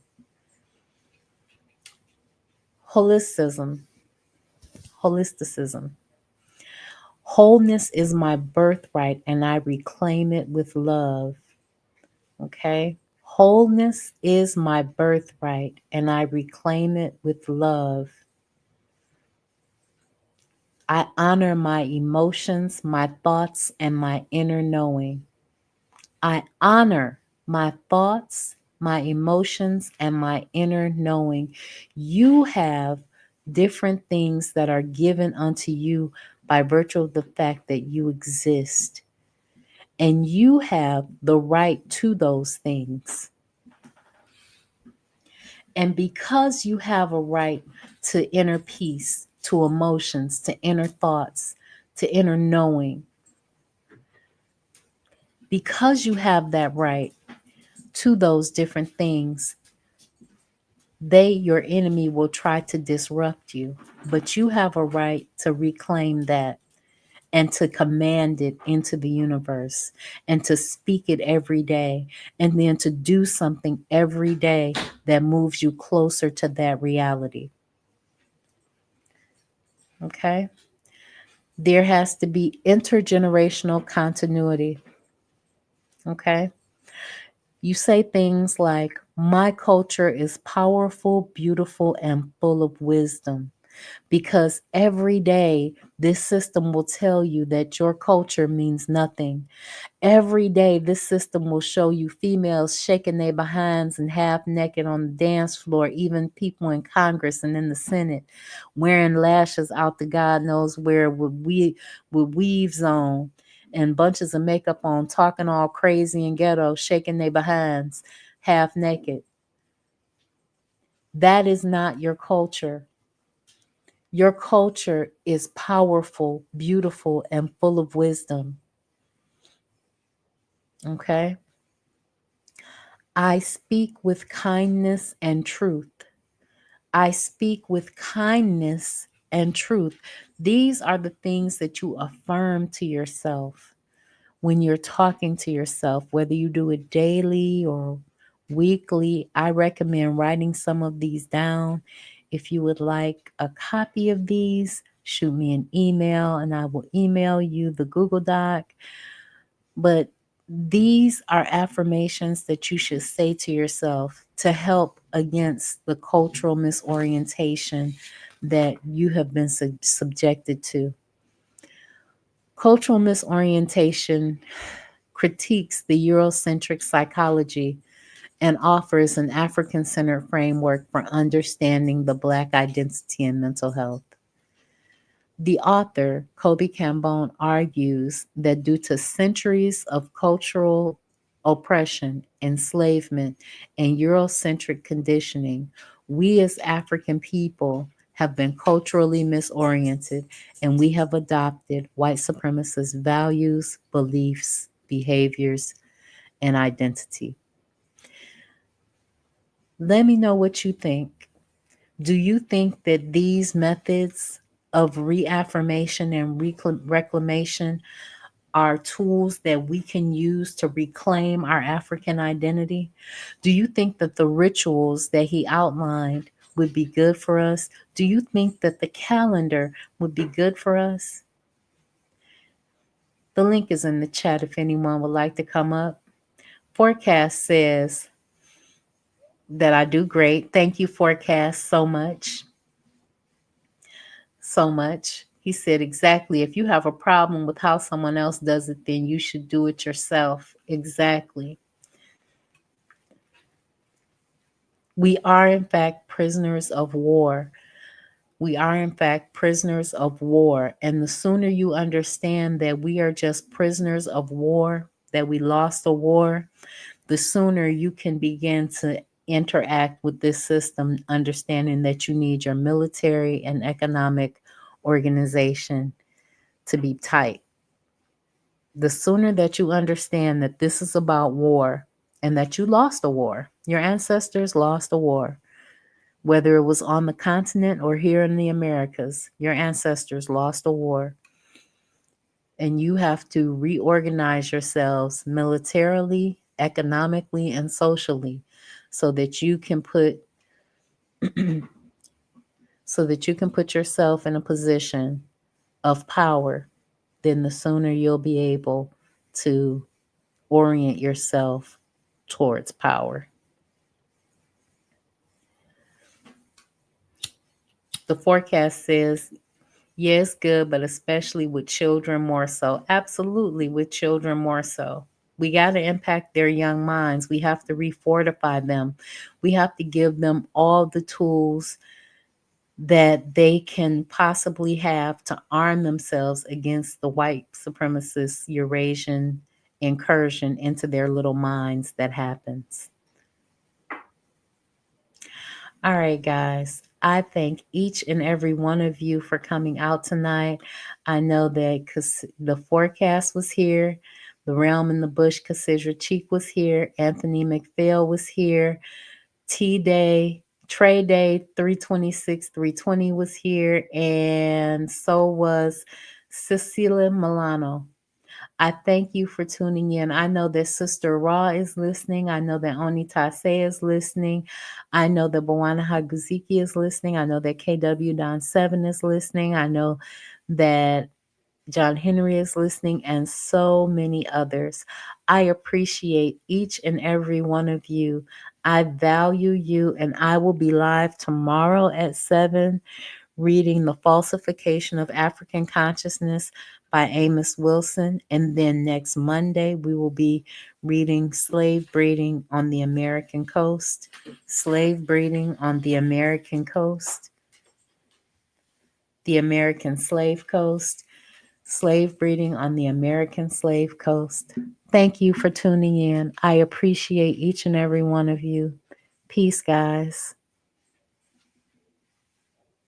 Holisticism. Wholeness is my birthright and I reclaim it with love. Okay? Wholeness is my birthright and I reclaim it with love. I honor my emotions, my thoughts, and my inner knowing. I honor my thoughts, my emotions, and my inner knowing. You have different things that are given unto you by virtue of the fact that you exist. And you have the right to those things. And because you have a right to inner peace, to emotions, to inner thoughts, to inner knowing, because you have that right to those different things, your enemy will try to disrupt you. But you have a right to reclaim that and to command it into the universe and to speak it every day and then to do something every day that moves you closer to that reality. Okay? There has to be intergenerational continuity. Okay? You say things like, my culture is powerful, beautiful, and full of wisdom. because every day this system will tell you that your culture means nothing. Every day this system will show you females shaking their behinds and half naked on the dance floor, even people in Congress and in the Senate wearing lashes out to God knows where with weaves on and bunches of makeup on, talking all crazy and ghetto, shaking their behinds half naked. That is not your culture. Your culture is powerful, beautiful, and full of wisdom. Okay? I speak with kindness and truth. I speak with kindness and truth. These are the things that you affirm to yourself when you're talking to yourself, whether you do it daily or weekly. I recommend writing some of these down. If you would like a copy of these, shoot me an email and I will email you the Google Doc. But these are affirmations that you should say to yourself to help against the cultural misorientation that you have been subjected to. Cultural misorientation critiques the Eurocentric psychology and offers an African-centered framework for understanding the Black identity and mental health. The author, Kobe Cambone, argues that due to centuries of cultural oppression, enslavement, and Eurocentric conditioning, we as African people have been culturally misoriented and we have adopted white supremacist values, beliefs, behaviors, and identity. Let me know what you think. Do you think that these methods of reaffirmation and reclamation are tools that we can use to reclaim our African identity? Do you think that the rituals that he outlined would be good for us? Do you think that the calendar would be good for us? The link is in the chat if anyone would like to come up. Forecast says that I do great. Thank you, Forecast, so much. So much. He said, exactly. If you have a problem with how someone else does it, then you should do it yourself. Exactly. We are, in fact, prisoners of war. We are, in fact, prisoners of war. And the sooner you understand that we are just prisoners of war, that we lost a war, the sooner you can begin to interact with this system, understanding that you need your military and economic organization to be tight. The sooner that you understand that this is about war and that you lost a war, your ancestors lost a war, whether it was on the continent or here in the Americas, your ancestors lost a war. And you have to reorganize yourselves militarily, economically, and socially so that you can put yourself in a position of power. Then the sooner you'll be able to orient yourself towards power. The forecast says, yes, good, but especially with children more so. Absolutely, with children more so. We got to impact their young minds. We have to refortify them. We have to give them all the tools that they can possibly have to arm themselves against the white supremacist Eurasian incursion into their little minds that happens. All right, guys. I thank each and every one of you for coming out tonight. I know that because the forecast was here, the Realm in the Bush, Cassidra Cheek was here, Anthony McPhail was here, T-Day, Trey Day 320 was here, and so was Cecilia Milano. I thank you for tuning in. I know that Sister Ra is listening. I know that Oni Tase is listening. I know that Bwana Haguziki is listening. I know that KW Don 7 is listening. I know that John Henry is listening, and so many others. I appreciate each and every one of you. I value you, and I will be live tomorrow at 7 reading The Falsification of African Consciousness by Amos Wilson. And then next Monday, we will be reading Slave Breeding on the American Coast. Slave Breeding on the American Coast. The American Slave Coast. Slave Breeding on the American Slave Coast. Thank you for tuning in. I appreciate each and every one of you. Peace, guys.